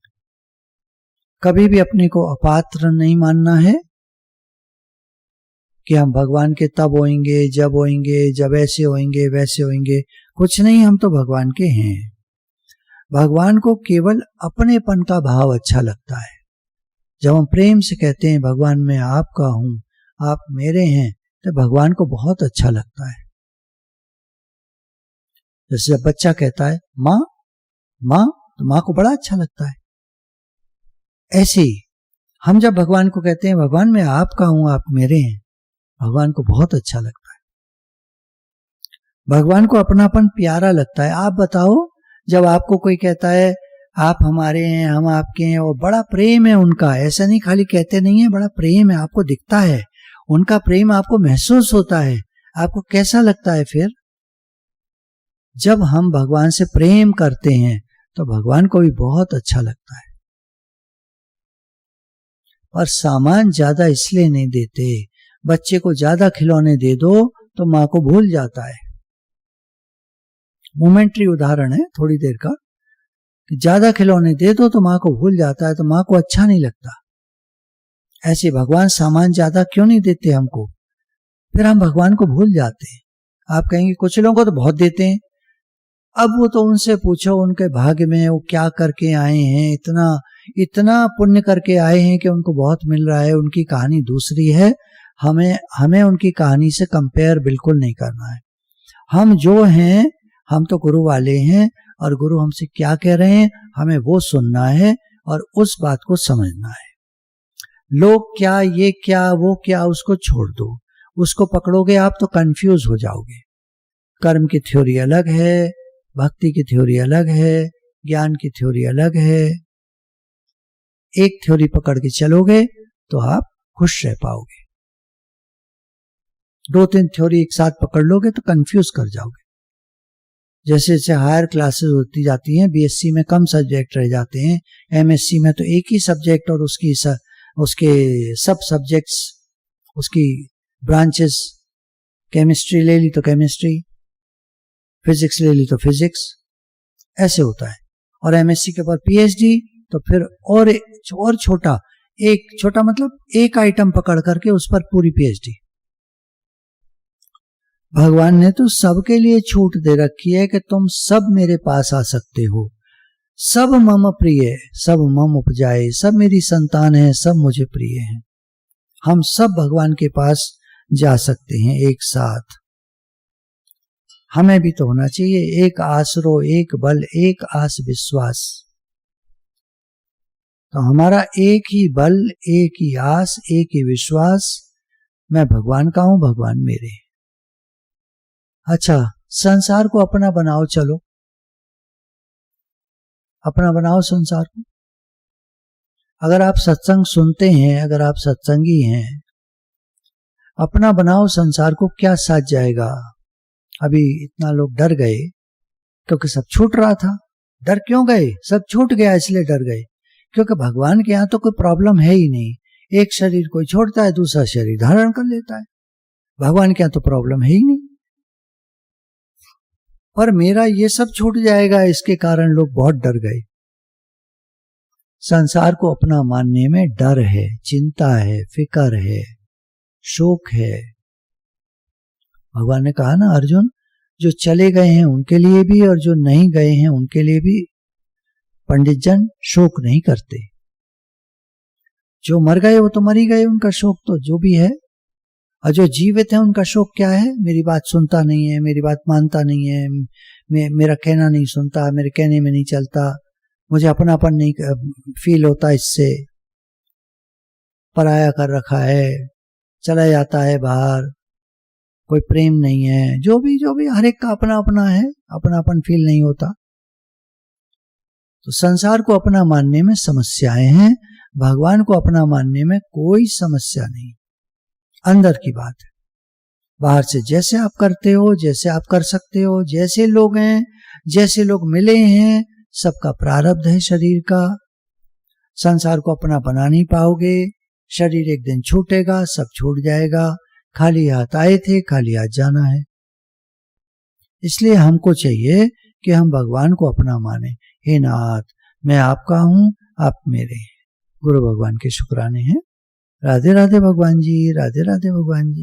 Speaker 1: कभी भी अपने को अपात्र नहीं मानना है कि हम भगवान के तब होएंगे, जब ऐसे होएंगे, वैसे होएंगे। कुछ नहीं, हम तो भगवान के हैं। भगवान को केवल अपनेपन का भाव अच्छा लगता है। जब हम प्रेम से कहते हैं भगवान मैं आपका हूं, आप मेरे हैं, तो भगवान को बहुत अच्छा लगता है। जैसे जब बच्चा कहता है माँ माँ, तो माँ को बड़ा अच्छा लगता है। ऐसे ही हम जब भगवान को कहते हैं भगवान मैं आपका हूं, आप मेरे हैं, भगवान को बहुत अच्छा लगता है। भगवान को अपनापन प्यारा लगता है। आप बताओ, जब आपको कोई कहता है आप हमारे हैं, हम आपके हैं, और बड़ा प्रेम है उनका, ऐसा नहीं खाली कहते नहीं है, बड़ा प्रेम है, आपको दिखता है उनका प्रेम, आपको महसूस होता है, आपको कैसा लगता है फिर? जब हम भगवान से प्रेम करते हैं तो भगवान को भी बहुत अच्छा लगता है। और सामान ज्यादा इसलिए नहीं देते, बच्चे को ज्यादा खिलौने दे दो तो माँ को भूल जाता है। मोमेंट्री उदाहरण है थोड़ी देर का, कि ज्यादा खिलौने दे दो तो माँ को भूल जाता है, तो माँ को अच्छा नहीं लगता। ऐसे भगवान सामान ज्यादा क्यों नहीं देते हमको, फिर हम भगवान को भूल जाते हैं। आप कहेंगे कुछ लोगों को तो बहुत देते हैं। अब वो तो उनसे पूछो उनके भाग्य में वो क्या करके आए हैं, इतना पुण्य करके आए हैं कि उनको बहुत मिल रहा है, उनकी कहानी दूसरी है। हमें उनकी कहानी से कंपेयर बिल्कुल नहीं करना है। हम जो हैं, हम तो गुरु वाले हैं, और गुरु हमसे क्या कह रहे हैं हमें वो सुनना है और उस बात को समझना है। लोग क्या, ये क्या, वो क्या, उसको छोड़ दो। उसको पकड़ोगे आप तो कंफ्यूज हो जाओगे। कर्म की थ्योरी अलग है, भक्ति की थ्योरी अलग है, ज्ञान की थ्योरी अलग है। एक थ्योरी पकड़ के चलोगे तो आप खुश रह पाओगे। 2-3 थ्योरी एक साथ पकड़ लोगे तो कंफ्यूज कर जाओगे। जैसे जैसे हायर क्लासेस होती जाती हैं, बीएससी में कम सब्जेक्ट रह जाते हैं, एमएससी में तो एक ही सब्जेक्ट और उसके सब सब्जेक्ट्स, उसकी ब्रांचेस, केमिस्ट्री ले ली तो केमिस्ट्री, फिजिक्स ले ली तो फिजिक्स, ऐसे होता है। और एमएससी के बाद पीएचडी, तो फिर और छोटा मतलब एक आइटम पकड़ करके उस पर पूरी पीएचडी। भगवान ने तो सबके लिए छूट दे रखी है कि तुम सब मेरे पास आ सकते हो। सब मम प्रिय, सब मम उपजाए, सब मेरी संतान है, सब मुझे प्रिय हैं। हम सब भगवान के पास जा सकते हैं एक साथ। हमें भी तो होना चाहिए एक आसरो, एक बल, एक आस विश्वास। तो हमारा एक ही बल, एक ही आस, एक ही विश्वास, मैं भगवान का हूं, भगवान मेरे। अच्छा, संसार को अपना बनाओ, चलो अपना बनाओ संसार को। अगर आप सत्संग सुनते हैं, अगर आप सत्संगी हैं, अपना बनाओ संसार को, क्या साथ जाएगा। अभी इतना लोग डर गए क्योंकि सब छूट रहा था। डर क्यों गए? सब छूट गया इसलिए डर गए, क्योंकि भगवान के यहां तो कोई प्रॉब्लम है ही नहीं। एक शरीर कोई छोड़ता है, दूसरा शरीर धारण कर लेता है। भगवान के यहां तो प्रॉब्लम है ही नहीं। पर मेरा ये सब छूट जाएगा, इसके कारण लोग बहुत डर गए। संसार को अपना मानने में डर है, चिंता है, फिक्र है, शोक है। भगवान ने कहा ना अर्जुन, जो चले गए हैं उनके लिए भी और जो नहीं गए हैं उनके लिए भी पंडित जन शोक नहीं करते। जो मर गए वो तो मर ही गए, उनका शोक तो जो भी है। और जो जीवित है उनका शोक क्या है? मेरी बात सुनता नहीं है, मेरी बात मानता नहीं है, मेरा कहना नहीं सुनता, मेरे कहने में नहीं चलता, मुझे अपनापन नहीं फील होता, इससे पराया कर रखा है, चला जाता है बाहर, कोई प्रेम नहीं है। जो भी हर एक का अपना अपना है, अपनापन फील नहीं होता। तो संसार को अपना मानने में समस्याएं हैं, भगवान को अपना मानने में कोई समस्या नहीं। अंदर की बात है। बाहर से जैसे आप करते हो, जैसे आप कर सकते हो, जैसे लोग हैं, जैसे लोग मिले हैं, सबका प्रारब्ध है शरीर का। संसार को अपना बना नहीं पाओगे, शरीर एक दिन छूटेगा, सब छूट जाएगा। खाली हाथ आए थे, खाली हाथ जाना है। इसलिए हमको चाहिए कि हम भगवान को अपना माने। हे नाथ, मैं आपका हूं, आप मेरे। गुरु भगवान के शुक्राने हैं। राधे राधे भगवान जी, राधे राधे भगवान जी।